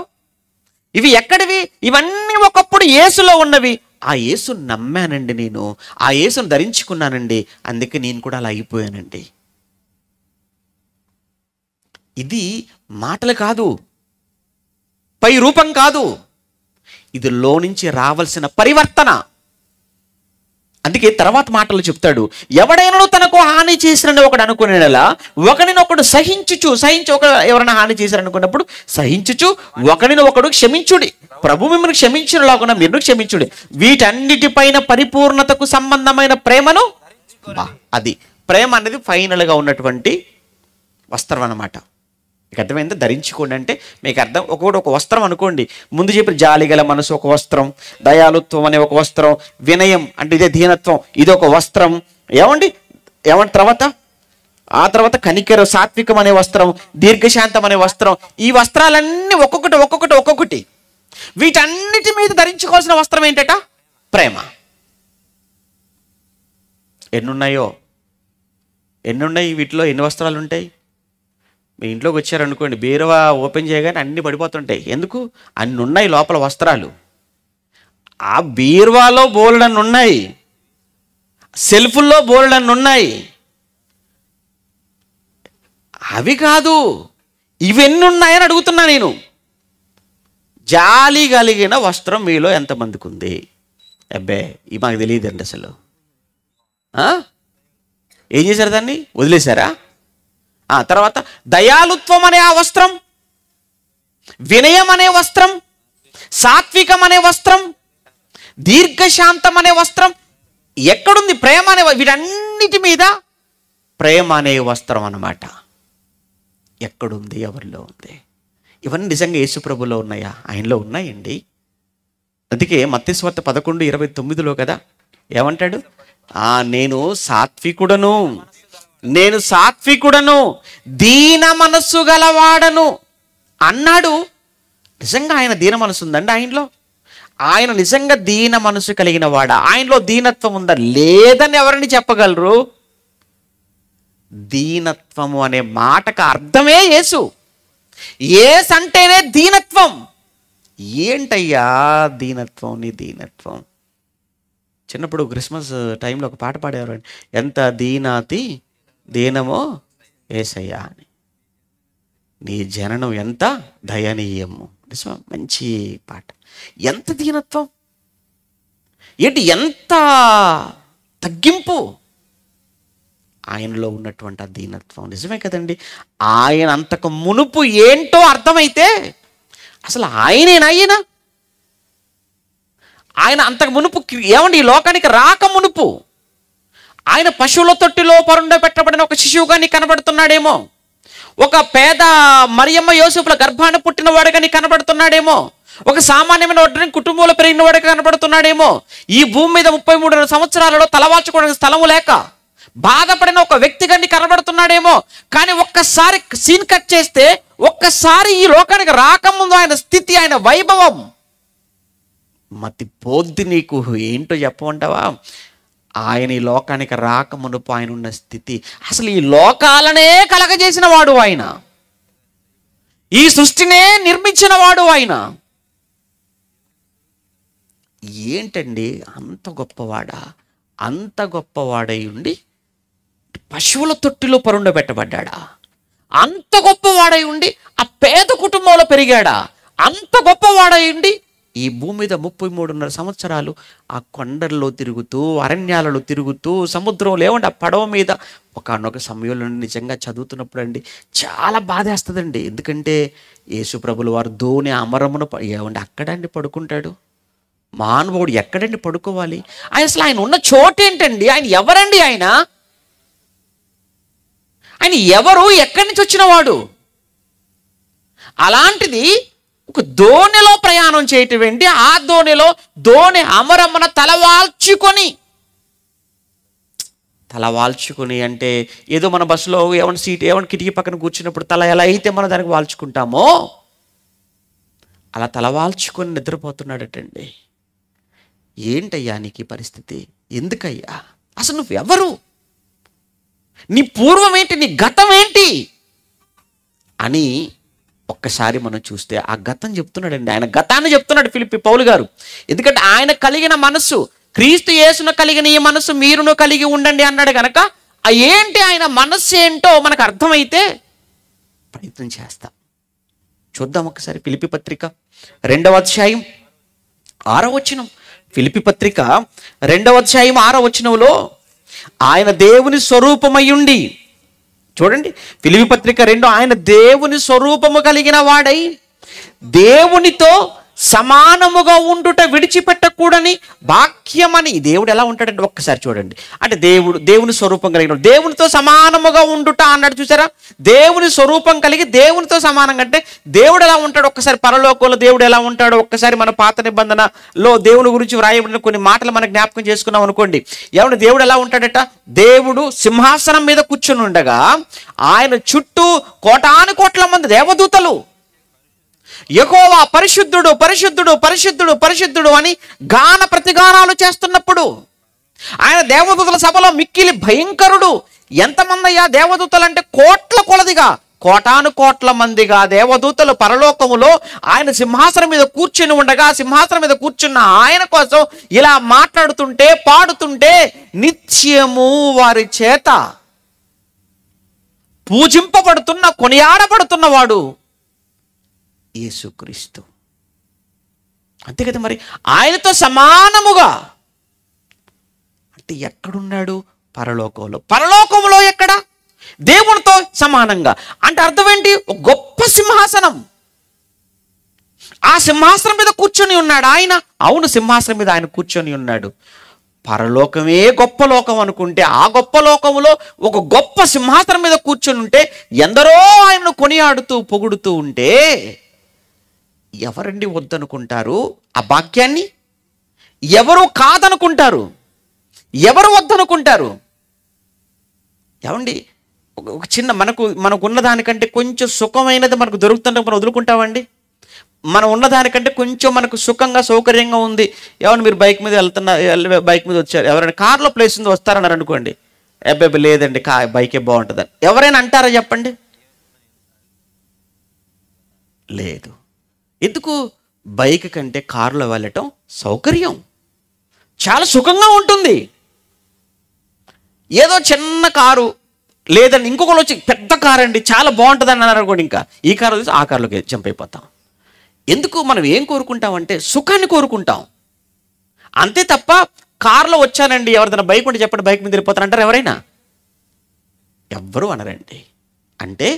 ఇవి ఎక్కడివి? ఇవన్నీ ఒకప్పుడు యేసులో ఉన్నవి. ఆ యేసు నమ్మానండి, నేను ఆ యేసును ధరించుకున్నానండి, అందుకే నేను కూడా అలా అయిపోయానండి. ఇది మాటలు కాదు, పై రూపం కాదు, ఇది నుంచి రావాల్సిన పరివర్తన. అందుకే తర్వాత మాటలు చెప్తాడు, ఎవడైనా తనకు హాని చేసినని ఒకడు అనుకునేలా ఒకరినొకడు సహించుచు, ఎవరైనా హాని చేశారనుకున్నప్పుడు సహించుచు ఒకరినొకడు క్షమించుడి, ప్రభు మిమ్మల్ని క్షమించినలాగున మీరు క్షమించుడి, వీటన్నిటిపైన పరిపూర్ణతకు సంబంధమైన ప్రేమను, అది ప్రేమ అనేది ఫైనల్గా ఉన్నటువంటి వస్త్రం అన్నమాట. మీకు అర్థమైందా? ధరించుకోండి అంటే మీకు అర్థం, ఒక వస్త్రం అనుకోండి. ముందు చెప్పిన జాలి గల మనసు ఒక వస్త్రం, దయాలుత్వం అనే ఒక వస్త్రం, వినయం అంటే ఇదే దీనత్వం, ఇది ఒక వస్త్రం. ఏమండి ఆ తర్వాత కనికర సాత్వికం అనే వస్త్రం, దీర్ఘశాంతం అనే వస్త్రం. ఈ వస్త్రాలన్నీ ఒక్కొక్కటి. వీటన్నిటి మీద ధరించుకోవాల్సిన వస్త్రం ఏంటట? ప్రేమ. ఎన్నున్నాయి వీటిలో? ఎన్ని వస్త్రాలు ఉంటాయి? మీ ఇంట్లోకి వచ్చారనుకోండి, బీరువా ఓపెన్ చేయగానే అన్నీ పడిపోతుంటాయి. ఎందుకు? అన్ని ఉన్నాయి లోపల వస్త్రాలు. ఆ బీరువాలో బోల్డన్ని ఉన్నాయి, సెల్ఫుల్లో బోల్డన్ని ఉన్నాయి. అవి కాదు, ఇవన్నీ ఉన్నాయని అడుగుతున్నా నేను. జాలి కలిగిన వస్త్రం మీలో ఎంతమందికి ఉంది? అబ్బే ఇవి మాకు తెలియదండి అసలు. ఏం చేశారు? దాన్ని వదిలేశారా? తర్వాత దయాలుత్వం అనే ఆ వస్త్రం, వినయం అనే వస్త్రం, సాత్వికం అనే వస్త్రం, దీర్ఘశాంతం అనే వస్త్రం ఎక్కడుంది? ప్రేమ అనే, వీటన్నిటి మీద ప్రేమ అనే వస్త్రం అన్నమాట ఎక్కడుంది? ఎవరిలో ఉంది? ఇవన్నీ నిజంగా యేసు ప్రభులో ఉన్నాయా? ఆయనలో ఉన్నాయండి. అందుకే మత్తయి సువార్త 11:29 కదా ఏమంటాడు? నేను సాత్వికుడను దీన మనస్సు గలవాడను అన్నాడు. నిజంగా ఆయన దీన మనసు ఉందండి ఆయనలో? ఆయన నిజంగా దీన మనసు కలిగిన వాడా? ఆయనలో దీనత్వం ఉందా? లేదని ఎవరిని చెప్పగలరు? దీనత్వము అనే మాటకు అర్థమే యేసు. యేసు అంటేనే దీనత్వం. ఏంటయ్యా దీనత్వం? నీ దీనత్వం. చిన్నప్పుడు క్రిస్మస్ టైంలో ఒక పాట పాడేవారు, ఎంత దీనమో యేసయ్యా అని, నీ జననం ఎంత దయనీయము. నిజమా? మంచి పాట. ఎంత దీనత్వం ఏంటి, ఎంత తగ్గింపు ఆయనలో ఉన్నటువంటి ఆ దీనత్వం. నిజమే కదండి. ఆయన అంతకు మునుపు ఏంటో అర్థమైతే అసలు ఆయన అంతకు మునుపు ఏమండి, ఈ లోకానికి రాక మునుపు ఆయన పశువుల తొట్టిలో పెట్టబడిన ఒక శిశువుగా నీకు కనబడుతున్నాడేమో, ఒక పేద మరియమ్మ యోసేపుల గర్భాన్ని పుట్టిన వాడుగా నీకు కనబడుతున్నాడేమో, ఒక సామాన్యమైన ఒడ్డని కుటుంబంలో పెరిగిన వాడిగా కనబడుతున్నాడేమో. ఈ భూమి మీద 33 సంవత్సరాలలో తలవాల్చుకోవడానికి స్థలము లేక బాధపడిన ఒక వ్యక్తిగా నీకు కనబడుతున్నాడేమో. కానీ ఒక్కసారి సీన్ కట్ చేస్తే, ఒక్కసారి ఈ లోకానికి రాకముందు ఆయన స్థితి, ఆయన వైభవం మతి పోద్ది. నీకు ఏంటో చెప్పమంటావా? ఆయన ఈ లోకానికి రాక మునుపు ఆయన ఉన్న స్థితి, అసలు ఈ లోకాలనే కలగజేసిన వాడు ఆయన, ఈ సృష్టినే నిర్మించిన వాడు ఆయన. ఏంటండి అంత గొప్పవాడా? అంత గొప్పవాడై ఉండి పశువుల తొట్టిలో పరుండబెట్టబడ్డా? అంత గొప్పవాడై ఉండి ఆ పేద కుటుంబంలో పెరిగాడా? అంత గొప్పవాడై ఉండి ఈ భూమి మీద 33.5 సంవత్సరాలు ఆ కొండల్లో తిరుగుతూ, అరణ్యాలలో తిరుగుతూ, సముద్రంలో ఏమంటే ఆ పడవ మీద ఒకానొక సమయంలో నిజంగా చదువుతున్నప్పుడు అండి చాలా బాధేస్తుందండి. ఎందుకంటే యేసుప్రభుల వారు దోణి అమరమున ఏమండి అక్కడండి పడుకుంటాడు. మానవుడు ఎక్కడండి పడుకోవాలి? ఆయన ఉన్న చోటేంటండి? ఆయన ఎవరండి? ఆయన ఎవరు? ఎక్కడి నుంచి వచ్చినవాడు? అలాంటిది ఒక దోణిలో ప్రయాణం చేయటం ఏంటి? ఆ దోణి అమరమ్మన తలవాల్చుకొని అంటే ఏదో మన బస్సులో ఏమైనా సీట్ ఏమైనా కిటికీ పక్కన కూర్చున్నప్పుడు తల ఎలా అయితే మనం దానికి వాల్చుకుంటామో అలా తలవాల్చుకొని నిద్రపోతున్నాడటండి. ఏంటయ్యా నీకు ఈ పరిస్థితి? ఎందుకయ్యా? అసలు నువ్వెవరు? నీ పూర్వం ఏంటి? నీ గతం ఏంటి అని ఒక్కసారి మనం చూస్తే ఆ గతం చెప్తున్నాడండి. ఆయన గతాన్ని చెప్తున్నాడు ఫిలిప్పీ పౌలు గారు. ఎందుకంటే ఆయన కలిగిన మనస్సు, క్రీస్తు యేసును కలిగిన ఈ మనస్సు మీరును కలిగి ఉండండి అన్నాడు కనుక ఏంటి ఆయన మనస్సు ఏంటో మనకు అర్థమైతే ప్రయత్నం చేస్తాం. చూద్దాం ఒకసారి ఫిలిప్పీ పత్రిక 2వ అధ్యాయం 6వ వచనం. ఫిలిప్పీ పత్రిక 2వ అధ్యాయం 6వ వచనంలో ఆయన దేవుని స్వరూపమయ్యుండి, చూడండి ఫిలిప్పీ పత్రిక 2, ఆయన దేవుని స్వరూపము కలిగిన వాడై దేవునితో సమానముగా ఉండుట విడిచిపెట్టకూడని వాక్యమని. దేవుడు ఎలా ఉంటాడంటే ఒక్కసారి చూడండి. అంటే దేవుని స్వరూపం కలిగిన, దేవునితో సమానముగా ఉండుట అన్నాడు చూసారా? దేవుని స్వరూపం కలిగి దేవునితో సమానంగా అంటే దేవుడు ఎలా ఉంటాడు? ఒక్కసారి పరలోకంలో దేవుడు ఎలా ఉంటాడో ఒక్కసారి మన పాత నిబంధనలో దేవుని గురించి వ్రాయబడిన కొన్ని మాటలు మనం జ్ఞాపకం చేసుకున్నాం అనుకోండి. ఏమంటే దేవుడు ఎలా ఉంటాడట? దేవుడు సింహాసనం మీద కూర్చుని ఉండగా ఆయన చుట్టూ కోటాను కోట్ల మంది దేవదూతలు యెహోవా పరిశుద్ధుడు పరిశుద్ధుడు పరిశుద్ధుడు పరిశుద్ధుడు అని గాన ప్రతిగానాలు చేస్తున్నప్పుడు ఆయన దేవదూతల సభలో మిక్కిలి భయంకరుడు. ఎంతమంది అయ్యా దేవదూతలు అంటే? కోట్ల కొలదిగా, కోటాను కోట్ల మందిగా దేవదూతలు పరలోకములో ఆయన సింహాసనం మీద కూర్చుని ఉండగా, సింహాసనం మీద కూర్చున్న ఆయన కోసం ఇలా మాట్లాడుతుంటే, పాడుతుంటే నిత్యము వారి చేత పూజింపబడుతున్న, కొనియాడబడుతున్నవాడు యేసుక్రీస్తు. అంతే కదా మరి. ఆయనతో సమానముగా అంటే ఎక్కడున్నాడు? పరలోకంలో. పరలోకంలో ఎక్కడ? దేవునితో సమానంగా. అంటే అర్థం ఏంటి? ఒక గొప్ప సింహాసనం. ఆ సింహాసనం మీద కూర్చొని ఉన్నాడు ఆయన. అవును, సింహాసనం మీద ఆయన కూర్చొని ఉన్నాడు. పరలోకమే గొప్ప లోకం అనుకుంటే ఆ గొప్ప లోకములో ఒక గొప్ప సింహాసనం మీద కూర్చొని ఉంటే ఎందరో ఆయనను కొనియాడుతూ పొగుడుతూ ఉంటే ఎవరండి వద్దనుకుంటారు? ఆ భాగ్యాన్ని ఎవరు కాదనుకుంటారు? ఎవరు వద్దనుకుంటారు? ఏమండి, ఒక చిన్న మనకున్న దానికంటే కొంచెం సుఖమైనది మనకు దొరుకుతుంటే మనం వదులుకుంటామండి? మనం ఉన్నదానికంటే కొంచెం మనకు సుఖంగా సౌకర్యంగా ఉంది. ఎవరు మీరు బైక్ మీద బైక్ మీద వచ్చారు, ఎవరైనా కార్లో ప్లేస్ ఉంది వస్తారన్నారు అనుకోండి, అబ్బాయి లేదండి బైకే బాగుంటుందని ఎవరైనా అంటారా చెప్పండి? లేదు. ఎందుకు? బైక్ కంటే కారులో వెళ్ళటం సౌకర్యం, చాలా సుఖంగా ఉంటుంది. ఏదో చిన్న కారు లేదండి ఇంకొకరు వచ్చి పెద్ద కారు అండి చాలా బాగుంటుంది అని అన్నారు అనుకోండి, ఇంకా ఈ కారు ఆ కారులోకి జంప్ అయిపోతాం. ఎందుకు? మనం ఏం కోరుకుంటామంటే సుఖాన్ని కోరుకుంటాం అంతే తప్ప కారులో వచ్చానండి ఎవరిదైనా బైక్ ఉంటే చెప్పండి బైక్ మీద వెళ్ళిపోతారంటారు ఎవరైనా? ఎవ్వరూ అనరండి. అంటే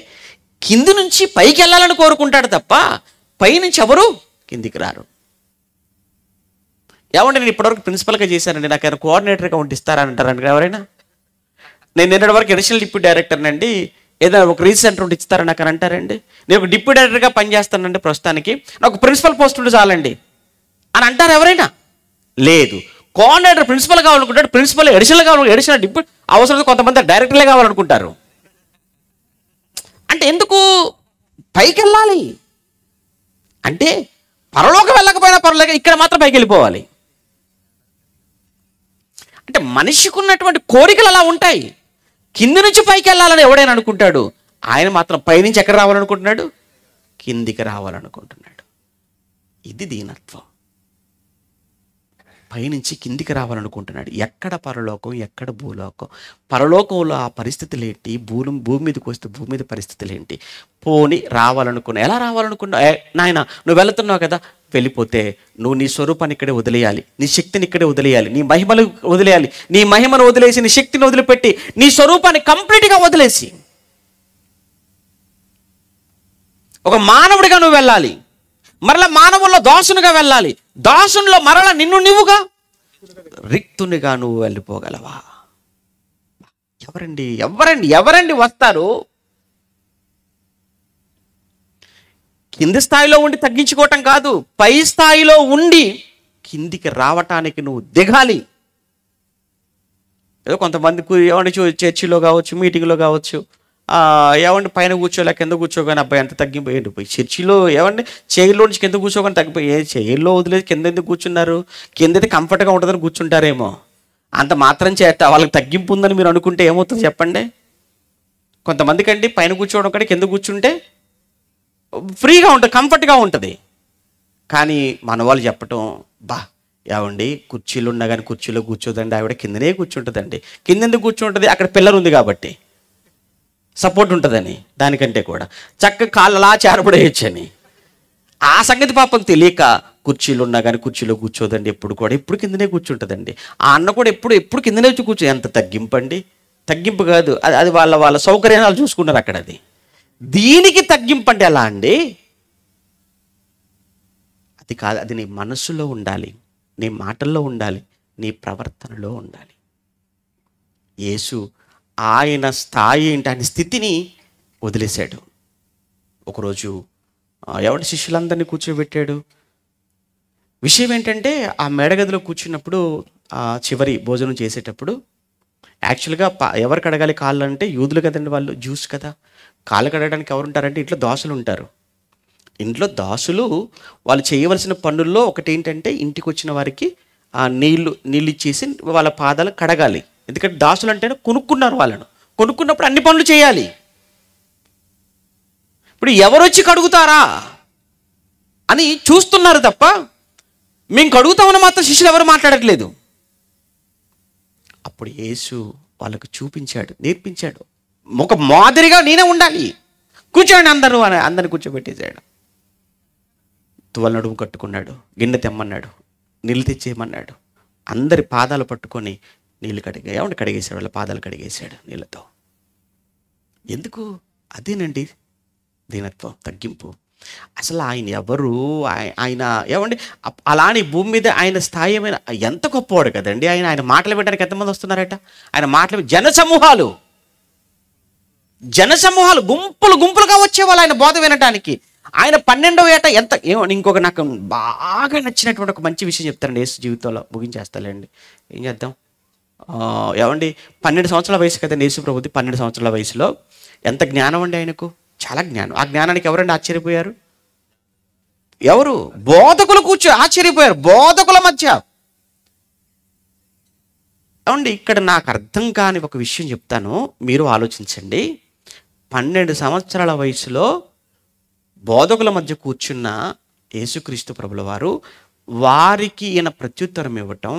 కింది నుంచి పైకి వెళ్ళాలని కోరుకుంటాడు తప్ప పైనుంచి ఎవరు కిందికి రారు. ఏమంటే నేను ఇప్పటివరకు ప్రిన్సిపల్గా చేశానండి, నాకు ఏమైనా కోఆర్డినేటర్గా ఉంటే ఇస్తారని అంటారండి ఎవరైనా? నేను నిన్నటి వరకు అడిషనల్ డిప్యూటీ డైరెక్టర్నండి, ఏదైనా ఒక రీసెర్చ్ సెంటర్ ఉంటే ఇస్తారని నాకు అని అంటారండి. నేను ఒక డిప్యూటీ డైరెక్టర్గా పనిచేస్తానండి ప్రస్తుతానికి, నాకు ప్రిన్సిపల్ పోస్ట్ ఉంటే చాలండి అని అంటారు ఎవరైనా? లేదు. కోఆర్డినేటర్ ప్రిన్సిపల్ కావాలనుకుంటాడు, ప్రిన్సిపల్ అడిషనల్ కావాలి, అడిషనల్ డిప్యూటీ అవసరం కొంతమంది డైరెక్టర్లే కావాలనుకుంటారు. అంటే ఎందుకు? పైకి వెళ్ళాలి అంటే పరలోకం వెళ్ళకపోయినా పర్లేదు, ఇక్కడ మాత్రం పైకి వెళ్ళిపోవాలి. అంటే మనిషికి ఉన్నటువంటి కోరికలు అలా ఉంటాయి. కింది నుంచి పైకి వెళ్ళాలని ఎవడైనా అనుకుంటాడు, ఆయన మాత్రం పైనుంచి ఎక్కడ రావాలనుకుంటున్నాడు? కిందికి రావాలనుకుంటున్నాడు. ఇది దీనత్వం. పైనుంచి కిందికి రావాలనుకుంటున్నాడు. ఎక్కడ పరలోకం, ఎక్కడ భూలోకం? పరలోకంలో ఆ పరిస్థితులు ఏంటి, భూమి మీదకి వస్తే భూమి మీద పరిస్థితులు ఏంటి? పోని రావాలనుకున్నా, ఎలా రావాలనుకున్నా? నాయన నువ్వు వెళుతున్నావు కదా, వెళ్ళిపోతే నువ్వు నీ స్వరూపాన్ని ఇక్కడే వదిలేయాలి, నీ శక్తిని ఇక్కడే వదిలేయాలి, నీ మహిమను వదిలేయాలి. నీ మహిమను వదిలేసి నీ శక్తిని వదిలిపెట్టి నీ స్వరూపాన్ని కంప్లీట్గా వదిలేసి ఒక మానవుడిగా నువ్వు వెళ్ళాలి. మరలా మానవుల్లో దాసునిగా వెళ్ళాలి. దాసునిలో మరలా నిన్ను నువ్వుగా రిక్తునిగా నువ్వు వెళ్ళిపోగలవా? ఎవరండి ఎవరండి ఎవరండి వస్తారు? కింది స్థాయిలో ఉండి తగ్గించుకోవటం కాదు, పై స్థాయిలో ఉండి కిందికి రావటానికి నువ్వు దిగాలి. ఏదో కొంతమంది ఏమంటే చర్చిలో కావచ్చు, మీటింగ్లో కావచ్చు, ఏమంటే పైన కూర్చోలే కింద కూర్చోగానే అబ్బాయి ఎంత తగ్గిపోయింది. పోయి చర్చిలో ఏమంటే చైర్లో నుంచి కింద కూర్చోగానే తగ్గిపోయి, చైర్లో వదిలేసి కింద ఎందుకు కూర్చున్నారు? కింద అయితే కంఫర్ట్గా ఉంటుందని కూర్చుంటారేమో. అంత మాత్రం చేత వాళ్ళకి తగ్గింపు ఉందని మీరు అనుకుంటే ఏమవుతుంది చెప్పండి? కొంతమందికి అండి పైన కూర్చోవడం కంటే కింద కూర్చుంటే ఫ్రీగా ఉంటుంది, కంఫర్ట్గా ఉంటుంది. కానీ మన వాళ్ళు చెప్పటం, ఏమండి కుర్చీలు ఉన్నా కానీ కుర్చీలో కూర్చోదండి, ఆవిడ కిందనే కూర్చుంటుందండి. కింద ఎందుకు కూర్చుంటుంది? అక్కడ పిల్లర్ ఉంది కాబట్టి, సపోర్ట్ ఉంటుందని. దానికంటే కూడా చక్కగా కాళ్ళు అలా చేరపడేయచ్చని. ఆ సంగతి పాపం తెలియక కుర్చీలు ఉన్నా కానీ కుర్చీలో కూర్చోదండి, ఎప్పుడు కిందనే కూర్చుంటుందండి. ఆ అన్న కూడా ఎప్పుడు కిందనే వచ్చి కూర్చో. ఎంత తగ్గింపు అండి? తగ్గింపు కాదు అది, వాళ్ళ సౌకర్యాలు చూసుకున్నారు అక్కడ. అది దీనికి తగ్గింపు అంటే ఎలా అండి? అది కాదు, అది నీ మనస్సులో ఉండాలి, నీ మాటల్లో ఉండాలి, నీ ప్రవర్తనలో ఉండాలి. యేసు ఆయన స్థాయి ఏంటి, ఆయన స్థితిని వదిలేశాడు. ఒకరోజు ఎవరి శిష్యులందరినీ కూర్చోబెట్టాడు. విషయం ఏంటంటే, ఆ మేడగదిలో కూర్చున్నప్పుడు చివరి భోజనం చేసేటప్పుడు యాక్చువల్గా ఎవరు కడగాలి కాళ్ళు అంటే యూదులు కదండి, వాళ్ళు జ్యూస్ కదా. కాళ్ళు కడగడానికి ఎవరు ఉంటారంటే ఇంట్లో దాసులు ఉంటారు. ఇంట్లో దాసులు వాళ్ళు చేయవలసిన పనుల్లో ఒకటి ఏంటంటే, ఇంటికి వచ్చిన వారికి నీళ్ళు ఇచ్చేసి వాళ్ళ పాదాలు కడగాలి. ఎందుకంటే దాసులు అంటే కొనుక్కున్నారు, వాళ్ళను కొనుక్కున్నప్పుడు అన్ని పనులు చేయాలి. ఇప్పుడు ఎవరొచ్చి కడుగుతారా అని చూస్తున్నారు తప్ప మేము కడుగుతామని మాత్రం శిష్యులు ఎవరు మాట్లాడట్లేదు. అప్పుడు యేసు వాళ్ళకు చూపించాడు, నేర్పించాడు. ఒక మాదిరిగా నేనే ఉండాలి, కూర్చోండి అందరూ అని అందరిని కూర్చోబెట్టేశాడు. తువ్వాలు నడుము కట్టుకున్నాడు, గిన్నె తెమ్మన్నాడు, నీళ్ళు తెచ్చేయమన్నాడు. అందరి పాదాలు పట్టుకొని నీళ్ళు కడిగేశాడు, వాళ్ళ పాదాలు కడిగేశాడు నీళ్ళతో. ఎందుకు? అదేనండి దీనత్వం, తగ్గింపు. అసలు ఆయన ఎవరు? ఆయన ఏమండి అలానే భూమి మీద ఆయన స్థాయి ఎంత గొప్పవాడు కదండి. ఆయన మాటలు వినడానికి ఎంతమంది వస్తున్నారట? ఆయన మాటలు జనసమూహాలు గుంపులుగా వచ్చేవాళ్ళు ఆయన బోధ వినడానికి. ఆయన 12వ ఏట ఇంకొక నాకు బాగా నచ్చినటువంటి ఒక మంచి విషయం చెప్తారండి యేసు జీవితంలో. ముగించేస్తాలేండి, ఏం చేద్దాం. ఏమండి 12 సంవత్సరాల వయసు కదండి యేసు ప్రభుది. 12 సంవత్సరాల వయసులో ఎంత జ్ఞానం అండి ఆయనకు, చాలా జ్ఞానం. ఆ జ్ఞానానికి ఎవరండి ఆశ్చర్యపోయారు? ఎవరు? బోధకులు ఆశ్చర్యపోయారు, బోధకుల మధ్య. ఏమండి ఇక్కడ నాకు అర్థం కాని ఒక విషయం చెప్తాను, మీరు ఆలోచించండి. 12 సంవత్సరాల వయసులో బోధకుల మధ్య కూర్చున్న యేసుక్రీస్తు ప్రభుల వారు వారికి ఈయన ప్రత్యుత్తరం ఇవ్వటం,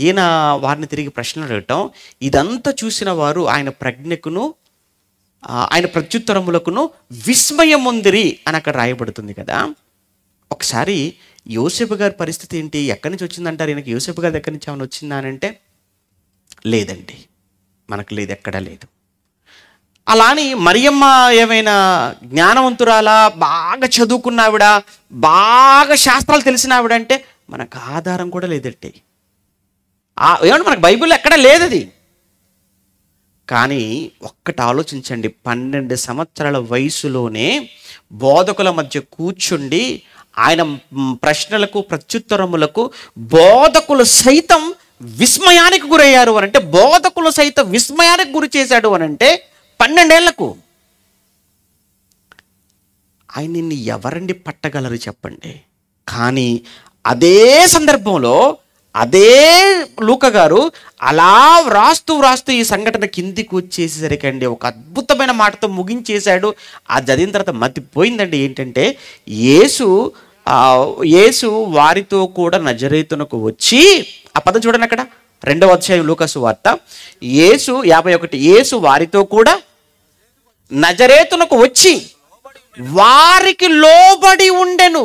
ఈయన వారిని తిరిగి ప్రశ్నలు అడగటం, ఇదంతా చూసిన వారు ఆయన ప్రజ్ఞకును ఆయన ప్రత్యుత్తరములకును విస్మయం ఉందిరి అని అక్కడ రాయబడుతుంది కదా. ఒకసారి యోసేపు గారి పరిస్థితి ఏంటి? ఎక్కడి నుంచి వచ్చిందంటారు? ఈయనకి యోసేపు గారి దగ్గర నుంచి ఏమైనా వచ్చిందా అని అంటే లేదండి, మనకు లేదు, ఎక్కడా లేదు. అలాని మరియమ్మ ఏమైనా జ్ఞానవంతురాలా, బాగా చదువుకున్న ఆవిడ, బాగా శాస్త్రాలు తెలిసిన ఆవిడ అంటే మనకు ఆధారం కూడా లేదండి. ఏమంటే మనకు బైబిల్లో ఎక్కడా లేదు అది. కానీ ఒక్కటి ఆలోచించండి, 12 సంవత్సరాల వయసులోనే బోధకుల మధ్య కూర్చుండి ఆయన ప్రశ్నలకు ప్రత్యుత్తరములకు బోధకులు సైతం విస్మయానికి గురయ్యారు అని అంటే, బోధకులు సైతం విస్మయానికి గురి చేశాడు అని అంటే 12 ఏళ్లకు ఆయన్ని ఎవరండి పట్టగలరు చెప్పండి. కానీ అదే సందర్భంలో అదే లూకా గారు అలా వ్రాస్తూ ఈ సంఘటన కిందికి వచ్చేసేసరికండి ఒక అద్భుతమైన మాటతో ముగించేశాడు. ఆ చదివిన తర్వాత మతిపోయిందండి. ఏంటంటే యేసు వారితో కూడా నజరేతునకు వచ్చి ఆ పదం చూడండి అక్కడ 2వ అధ్యాయం లూకాసు వార్త 51 యేసు వారితో కూడా నజరేతునకు వచ్చి వారికి లోబడి ఉండెను.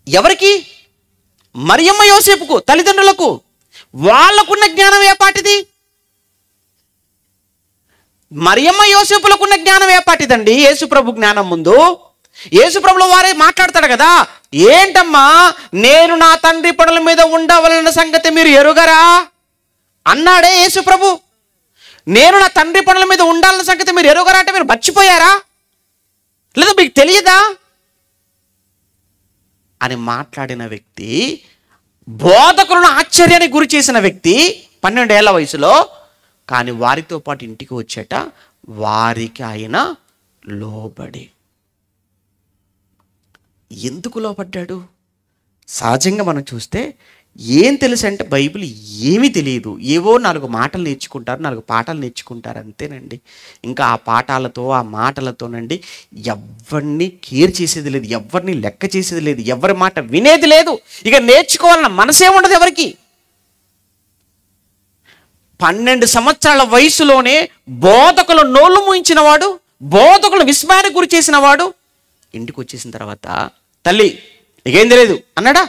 ఎవరికి? మరియమ్మ యోసేపుకు, తల్లిదండ్రులకు. వాళ్ళకున్న జ్ఞానం ఏపాటిది? మరియమ్మ యోసేపులకున్న జ్ఞానం ఏపాటిదండి? యేసుప్రభు జ్ఞానం ముందు యేసుప్రభుల వారే మాట్లాడతాడు కదా, ఏంటమ్మా నేను నా తండ్రి పనుల మీద ఉండవలన సంగతి మీరు ఎరుగరా అన్నాడే యేసుప్రభు. నేను నా తండ్రి పనుల మీద ఉండాలన్న సంగతి మీరు ఎరుగరా అంటే మీరు మర్చిపోయారా, లేదా మీకు తెలియదా అని మాట్లాడిన వ్యక్తి, బోధకులను ఆశ్చర్యానికి గురి చేసిన వ్యక్తి 12 ఏళ్ల వయసులో. కానీ వారితో పాటు ఇంటికి వచ్చేట వారికి ఆయన లోబడి. ఎందుకు లోబడ్డాడు? సహజంగా మనం చూస్తే ఏం తెలుసు అంటే బైబిల్ ఏమీ తెలియదు, ఏవో 4 మాటలు నేర్చుకుంటారు, 4 పాఠాలు నేర్చుకుంటారు అంతేనండి. ఇంకా ఆ పాఠాలతో ఆ మాటలతోనండి ఎవరిని కేర్ చేసేది లేదు, ఎవరిని లెక్క చేసేది లేదు, ఎవరి మాట వినేది లేదు. ఇక నేర్చుకోవాలన్న మనసే ఉండదు ఎవరికి. 12 సంవత్సరాల వయసులోనే బోధకులు నోళ్ళు మూయించిన వాడు, బోధకులు విస్మయానికి గురి చేసిన వాడు ఇంటికి వచ్చేసిన తర్వాత తల్లి నీకేం తెలియదు అన్నాడా?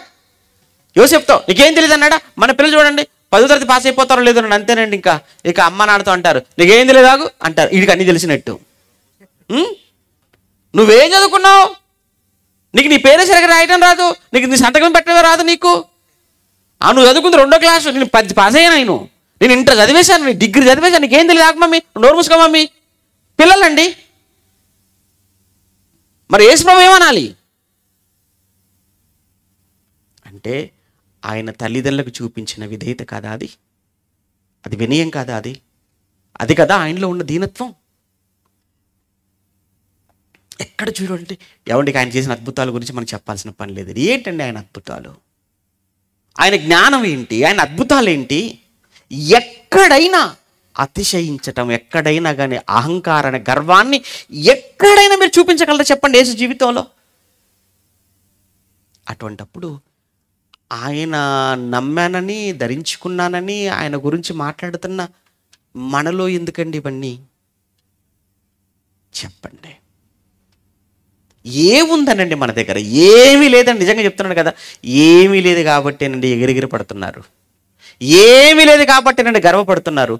యోసేపుతో నీకేం తెలియదు అన్నాడా? మన పిల్లలు చూడండి 10వ తరగతి పాస్ అయిపోతారో లేదో అని అంతేనండి. ఇక అమ్మ నాన్నతో అంటారు నీకేం తెలియదాగు అంటారు, వీడికి అన్నీ తెలిసినట్టు. నువ్వేం చదువుకున్నావు? నీకు నీ పేరే సరిగ్గా రాయటం రాదు, నీకు నీ సంతకం పెట్టడం రాదు నీకు. నువ్వు చదువుకుంది 2వ క్లాసు, నేను 10 పాస్ అయ్యాను, నేను ఇంటర్ చదివేశాను, నీ డిగ్రీ చదివేశాను, నీకేం తెలియదు ఆకు మమ్మీ, నోరు మూసుకో మమ్మీ. పిల్లలండి మరి యేసుప్రభు ఏమనాలి అంటే, ఆయన తల్లిదండ్రులకు చూపించిన విధేయత కాదా అది? అది వినయం కాదా? అది కదా ఆయనలో ఉన్న దీనత్వం. ఎక్కడ చూడండి ఎవండికి ఆయన చేసిన అద్భుతాల గురించి మనకు చెప్పాల్సిన పని లేదు. ఏంటండి ఆయన అద్భుతాలు, ఆయన జ్ఞానం ఏంటి, ఆయన అద్భుతాలు ఏంటి? ఎక్కడైనా అతిశయించటం, ఎక్కడైనా కానీ అహంకారాన్ని, గర్వాన్ని ఎక్కడైనా మీరు చూపించగలరా చెప్పండి యేసు జీవితంలో? అటువంటప్పుడు ఆయన నమ్మానని, ధరించుకున్నానని ఆయన గురించి మాట్లాడుతున్న మనలో ఎందుకండి ఇవన్నీ చెప్పండి? ఏముందనండి మన దగ్గర? ఏమీ లేదండి. నిజంగా చెప్తున్నాను కదా, ఏమీ లేదు కాబట్టేనండి ఎగిరెగిరి పడుతున్నారు, ఏమీ లేదు కాబట్టేనండి గర్వపడుతున్నారు,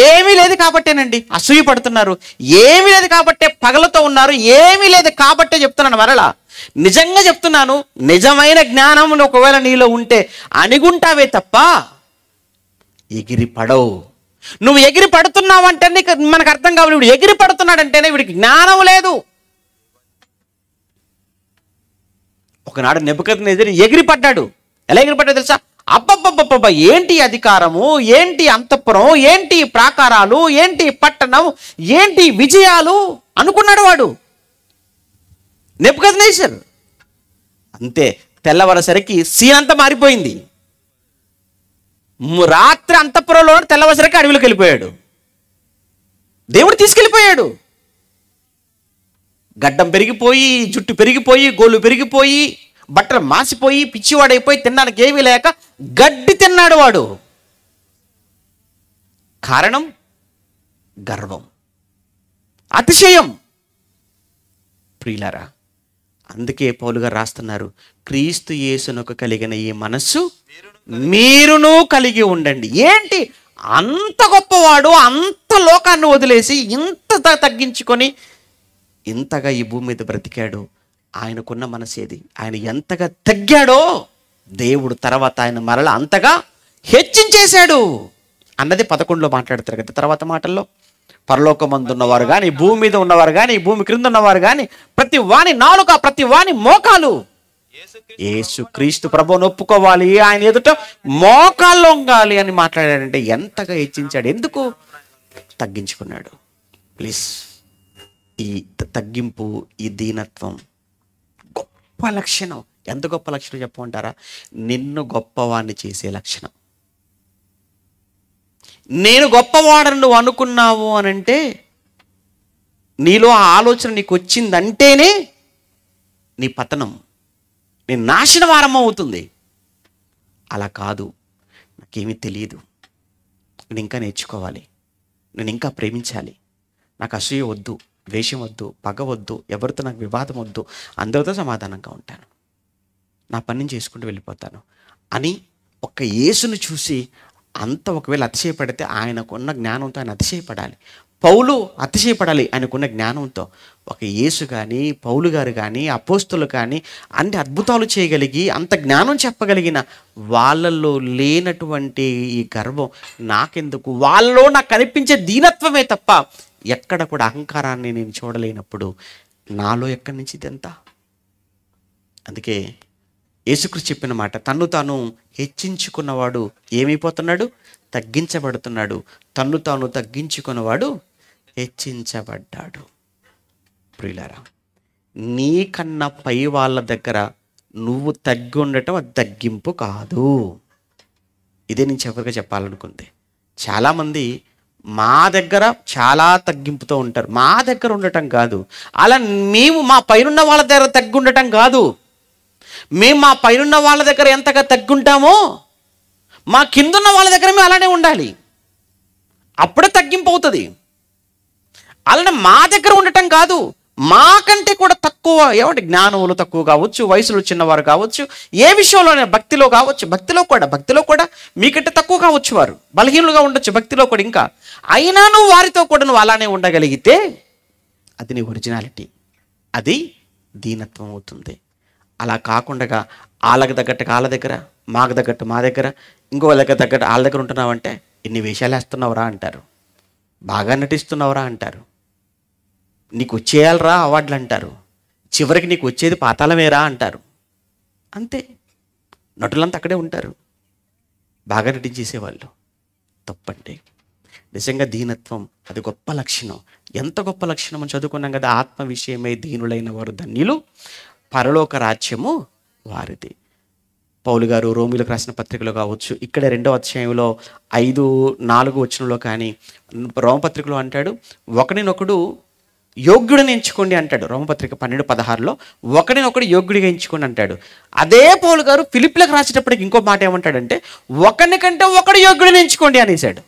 ఏమీ లేదు కాబట్టేనండి అసూయ పడుతున్నారు, ఏమీ లేదు కాబట్టే పగలతో ఉన్నారు, ఏమీ లేదు కాబట్టే చెప్తున్నాను మరలా. నిజంగా చెప్తున్నాను, నిజమైన జ్ఞానం ఒకవేళ నీలో ఉంటే అణిగుంటావే తప్ప ఎగిరి పడవు. నువ్వు ఎగిరి పడుతున్నావంటే మనకు అర్థం కావాలి, వీడు ఎగిరి పడుతున్నాడంటేనే వీడికి జ్ఞానం లేదు. ఒకనాడు నెబుకద్నెజరు ఎగిరి పడ్డాడు. ఎలా ఎగిరి పడ్డాడు తెలుసా? అబ్బబ్బబ్బబ్బ, ఏంటి అధికారము, ఏంటి అంతఃపురం, ఏంటి ప్రాకారాలు, ఏంటి పట్టణం, ఏంటి విజయాలు అనుకున్నాడు వాడు నెబుకద్నెజరు. అంతే, తెల్లవారేసరికి సీన్ అంతా మారిపోయింది. రాత్రి అంతఃపురంలో తెల్లవారేసరికి అడవిలోకి వెళ్ళిపోయాడు. దేవుడు తీసుకెళ్ళిపోయాడు. గడ్డం పెరిగిపోయి, జుట్టు పెరిగిపోయి, గోళ్ళు పెరిగిపోయి, బట్టలు మాసిపోయి, పిచ్చివాడైపోయి, తినడానికి ఏమీ లేక గడ్డి తిన్నాడు వాడు. కారణం గర్వం, అతిశయం. ప్రియులారా, అందుకే పౌలు గారు రాస్తున్నారు, క్రీస్తు యేసునకు కలిగిన ఈ మనస్సు మీరును కలిగి ఉండండి. ఏంటి అంత గొప్పవాడు, అంత లోకాన్ని వదిలేసి ఇంత తగ్గించుకొని ఇంతగా ఈ భూమి మీద బ్రతికాడు. ఆయనకున్న మనసేది, ఆయన ఎంతగా తగ్గాడో దేవుడు తర్వాత ఆయన మరలా అంతగా హెచ్చించేశాడు అన్నది 11లో మాట్లాడతారు కదా. తర్వాత మాటల్లో పరలోకమందు ఉన్నవారు కానీ, భూమి మీద ఉన్నవారు కానీ, భూమి క్రింద ఉన్నవారు కానీ, ప్రతి వాని నాలుక, ప్రతి వాని మోకాలు యేసుక్రీస్తు ప్రభువును ఒప్పుకోవాలి, ఆయన ఎదుట మోకాల్లో ఉండాలి అని మాట్లాడాడంటే ఎంతగా హెచ్చించాడు. ఎందుకు? తగ్గించుకున్నాడు. ప్లీజ్, ఈ తగ్గింపు, ఈ దీనత్వం గొప్ప లక్షణం. ఎంత గొప్ప లక్షణం చెప్పమంటారా? నిన్ను గొప్పవాడిని చేసే లక్షణం. నేను గొప్పవాడని నువ్వు అనుకున్నావు అనంటే, నీలో ఆ ఆలోచన నీకు వచ్చిందంటేనే నీ పతనం, నేను నాశనం ఆరంభం అవుతుంది. అలా కాదు, నాకేమీ తెలియదు, నేను ఇంకా నేర్చుకోవాలి, నేను ఇంకా ప్రేమించాలి, నాకు అసూయ వద్దు, ద్వేషం వద్దు, పగ వద్దు, ఎవరితో నాకు వివాదం వద్దు, అందరితో సమాధానంగా ఉంటాను, నా పని నేను చేసుకుంటూ వెళ్ళిపోతాను అని ఒక్క యేసును చూసి అంత ఒకవేళ అతిశయపడితే ఆయనకున్న జ్ఞానంతో ఆయన అతిశయపడాలి. పౌలు అతిశయపడాలి ఆయనకున్న జ్ఞానంతో. ఒక యేసు కానీ, పౌలు గారు కానీ, అపోస్తులు కానీ అన్ని అద్భుతాలు చేయగలిగి అంత జ్ఞానం చెప్పగలిగిన వాళ్ళల్లో లేనటువంటి ఈ గర్వం నాకెందుకు? వాళ్ళలో నాకు కనిపించే దీనత్వమే తప్ప ఎక్కడ కూడా అహంకారాన్ని నేను చూడలేనప్పుడు నాలో ఎక్కడి నుంచి ఇదంతా? అందుకే యేసుక్రీస్తు చెప్పిన మాట, తన్ను తాను హెచ్చించుకున్నవాడు ఏమైపోతున్నాడు? తగ్గించబడుతున్నాడు. తన్ను తాను తగ్గించుకున్నవాడు హెచ్చించబడ్డాడు. ప్రియులారా, నీకన్నా పై వాళ్ళ దగ్గర నువ్వు తగ్గి ఉండటం అది తగ్గింపు కాదు. ఇదే నేను చివరిగా చెప్పాలనుకుంది. చాలామంది మా దగ్గర చాలా తగ్గింపుతో ఉంటారు. మా దగ్గర ఉండటం కాదు, అలా మేము మా పైనున్న వాళ్ళ దగ్గర తగ్గి ఉండటం కాదు. మేము మా పైనున్న వాళ్ళ దగ్గర ఎంతగా తగ్గుంటామో మా కిందున్న వాళ్ళ దగ్గర మేము అలానే ఉండాలి. అప్పుడే తగ్గింపు అవుతుంది. అలానే మా దగ్గర ఉండటం కాదు, మాకంటే కూడా తక్కువ, ఏమంటే జ్ఞానములు తక్కువ కావచ్చు, వయసులో చిన్నవారు కావచ్చు, ఏ విషయంలోనే, భక్తిలో కావచ్చు, భక్తిలో కూడా మీకంటే తక్కువ కావచ్చు, వారు బలహీనులుగా ఉండొచ్చు భక్తిలో కూడా. ఇంకా అయినా నువ్వు వారితో కూడా నువ్వు అలానే ఉండగలిగితే అది నీ ఒరిజినాలిటీ, అది దీనత్వం అవుతుంది. అలా కాకుండా వాళ్ళకి తగ్గట్టు వాళ్ళ దగ్గర, మాకు తగ్గట్టు మా దగ్గర, ఇంకో వాళ్ళకి తగ్గట్టు వాళ్ళ దగ్గర ఉంటున్నావంటే ఎన్ని వేషాలు వేస్తున్నావురా అంటారు, బాగా నటిస్తున్నావురా అంటారు, నీకు వచ్చేయాలరా అవార్డులు అంటారు, చివరికి నీకు వచ్చేది పాతాళమేరా అంటారు. అంతే, నటులంతా అక్కడే ఉంటారు, బాగా నటించేసేవాళ్ళు. తప్పండి. నిజంగా దీనత్వం అది గొప్ప లక్షణం. ఎంత గొప్ప లక్షణం అని చదువుకున్నాం కదా, ఆత్మ విషయమై దీనులైన వారు ధన్యులు, పరలోక రాజ్యము వారిది. పౌలు గారు రోమిలకు రాసిన పత్రికలో కావచ్చు, ఇక్కడ 2వ అధ్యాయంలో 5-4 వచనంలో కానీ, రోమపత్రికలో అంటాడు, ఒకరినొకడు యోగ్యుడిని ఎంచుకోండి అంటాడు. రోమపత్రిక 12:16లో ఒకరినొకడు యోగ్యుడిగా ఎంచుకోండి అంటాడు. అదే పౌలు గారు ఫిలిప్పీలకు రాసేటప్పటికి ఇంకో మాట ఏమంటాడంటే, ఒకరికంటే ఒకడు యోగ్యుడిని ఎంచుకోండి అనేసాడు.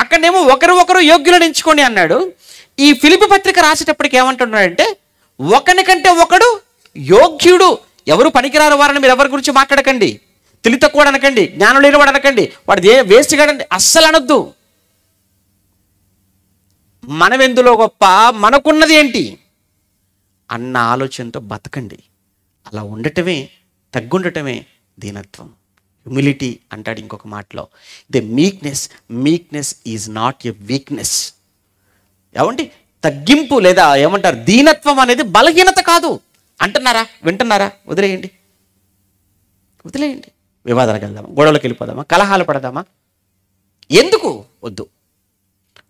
అక్కడనేమో ఒకరు యోగ్యులను ఎంచుకోండి అన్నాడు. ఈ ఫిలిప్పీ పత్రిక రాసేటప్పటికి ఏమంటున్నాడంటే, ఒకరికంటే ఒకడు యోగ్యుడు. ఎవరు పనికిరారు వారని మీరు ఎవరి గురించి మాట్లాడకండి, తెలివి తక్కువ అనకండి, జ్ఞానం లేనివాడు అనకండి, వాడు వేస్ట్ కాడండి, అస్సలు అనొద్దు. మనం ఎందులో గొప్ప, మనకున్నది ఏంటి అన్న ఆలోచనతో బతకండి. అలా ఉండటమే, తగ్గుండటమే దీనత్వం. హ్యూమిలిటీ అంటాడు ఇంకొక మాటలో. The meekness is not a weakness. ఏమంటే తగ్గింపు లేదా ఏమంటారు, దీనత్వం అనేది బలహీనత కాదు అంటున్నారా? వింటున్నారా? వదిలేయండి. వివాదాలకు వెళ్దామా, గొడవలకు వెళ్ళిపోదామా, కలహాలు పడదామా? ఎందుకు? వద్దు.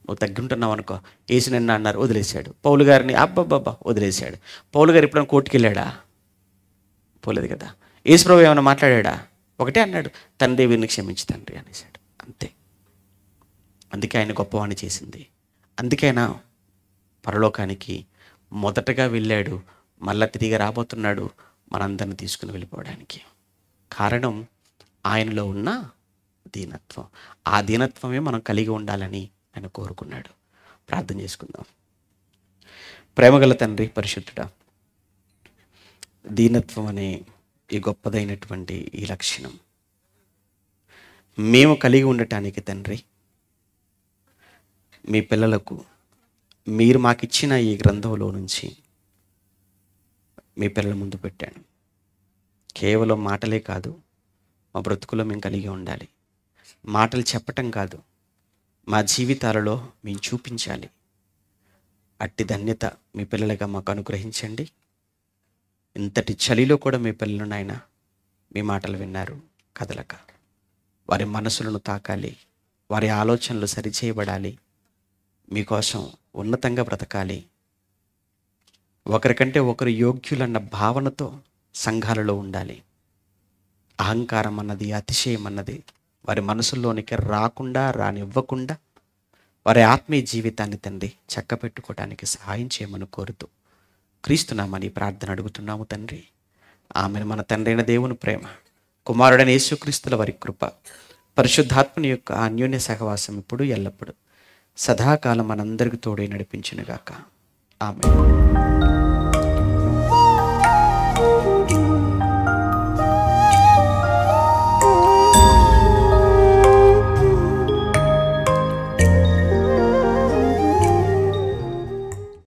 నువ్వు తగ్గుంటున్నావు అనుకో, యేసు నిన్న అన్నారు, వదిలేశాడు. పౌలు గారిని అబ్బబ్బబ్బా వదిలేశాడు. పౌలు గారు ఎప్పుడైనా కోర్టుకి వెళ్ళాడా? పోలేదు కదా. యేసు ప్రభు ఏమైనా మాట్లాడా? ఒకటే అన్నాడు, తండ్రి వీరిని క్షమించు తండ్రి అనేసాడు. అంతే. అందుకే ఆయన గొప్పవాణ్ణి చేసింది. అందుకే ఆయన పరలోకానికి మొదటగా వెళ్ళాడు, మళ్ళా తిరిగి రాబోతున్నాడు మనందరిని తీసుకుని వెళ్ళిపోవడానికి. కారణం ఆయనలో ఉన్న దీనత్వం. ఆ దీనత్వమే మనం కలిగి ఉండాలని ఆయన కోరుకున్నాడు. ప్రార్థన చేసుకుందాం. ప్రేమగల తండ్రి, పరిశుద్ధుడా, దీనత్వం అనే ఈ గొప్పదైనటువంటి ఈ లక్షణం మేము కలిగి ఉండటానికి తండ్రి, మీ పిల్లలకు మీరు మాకిచ్చిన ఈ గ్రంథంలో నుంచి మీ పిల్లల ముందు పెట్టాను. కేవలం మాటలే కాదు, మా బ్రతుకులో మేము కలిగి ఉండాలి. మాటలు చెప్పటం కాదు, మా జీవితాలలో మేము చూపించాలి. అట్టి ధన్యత మీ పిల్లలుగా మాకు అనుగ్రహించండి. ఇంతటి చలిలో కూడా మీ పిల్లలు నాయన మీ మాటలు విన్నారు, కదలక వారి మనసులను తాకాలి, వారి ఆలోచనలు సరిచేయబడాలి, మీకోసం ఉన్నతంగా బ్రతకాలి, ఒకరికంటే ఒకరు యోగ్యులన్న భావనతో సంఘాలలో ఉండాలి. అహంకారం అన్నది, అతిశయం అన్నది వారి మనసుల్లోనికి రాకుండా, రానివ్వకుండా వారి ఆత్మీయ జీవితాన్ని తండ్రి చక్కపెట్టుకోవడానికి సహాయం చేయమని కోరుతూ క్రీస్తునామని ప్రార్థన అడుగుతున్నాము తండ్రి. ఆమెను. మన తండ్రి అయిన దేవుని ప్రేమ, కుమారుడైన యేసుక్రీస్తుల వారి కృప, పరిశుద్ధాత్మని యొక్క అన్యోన్య సహవాసం ఇప్పుడు ఎల్లప్పుడు సదాకాలం మనందరికి తోడై నడిపించునుగాక. ఆమేన్.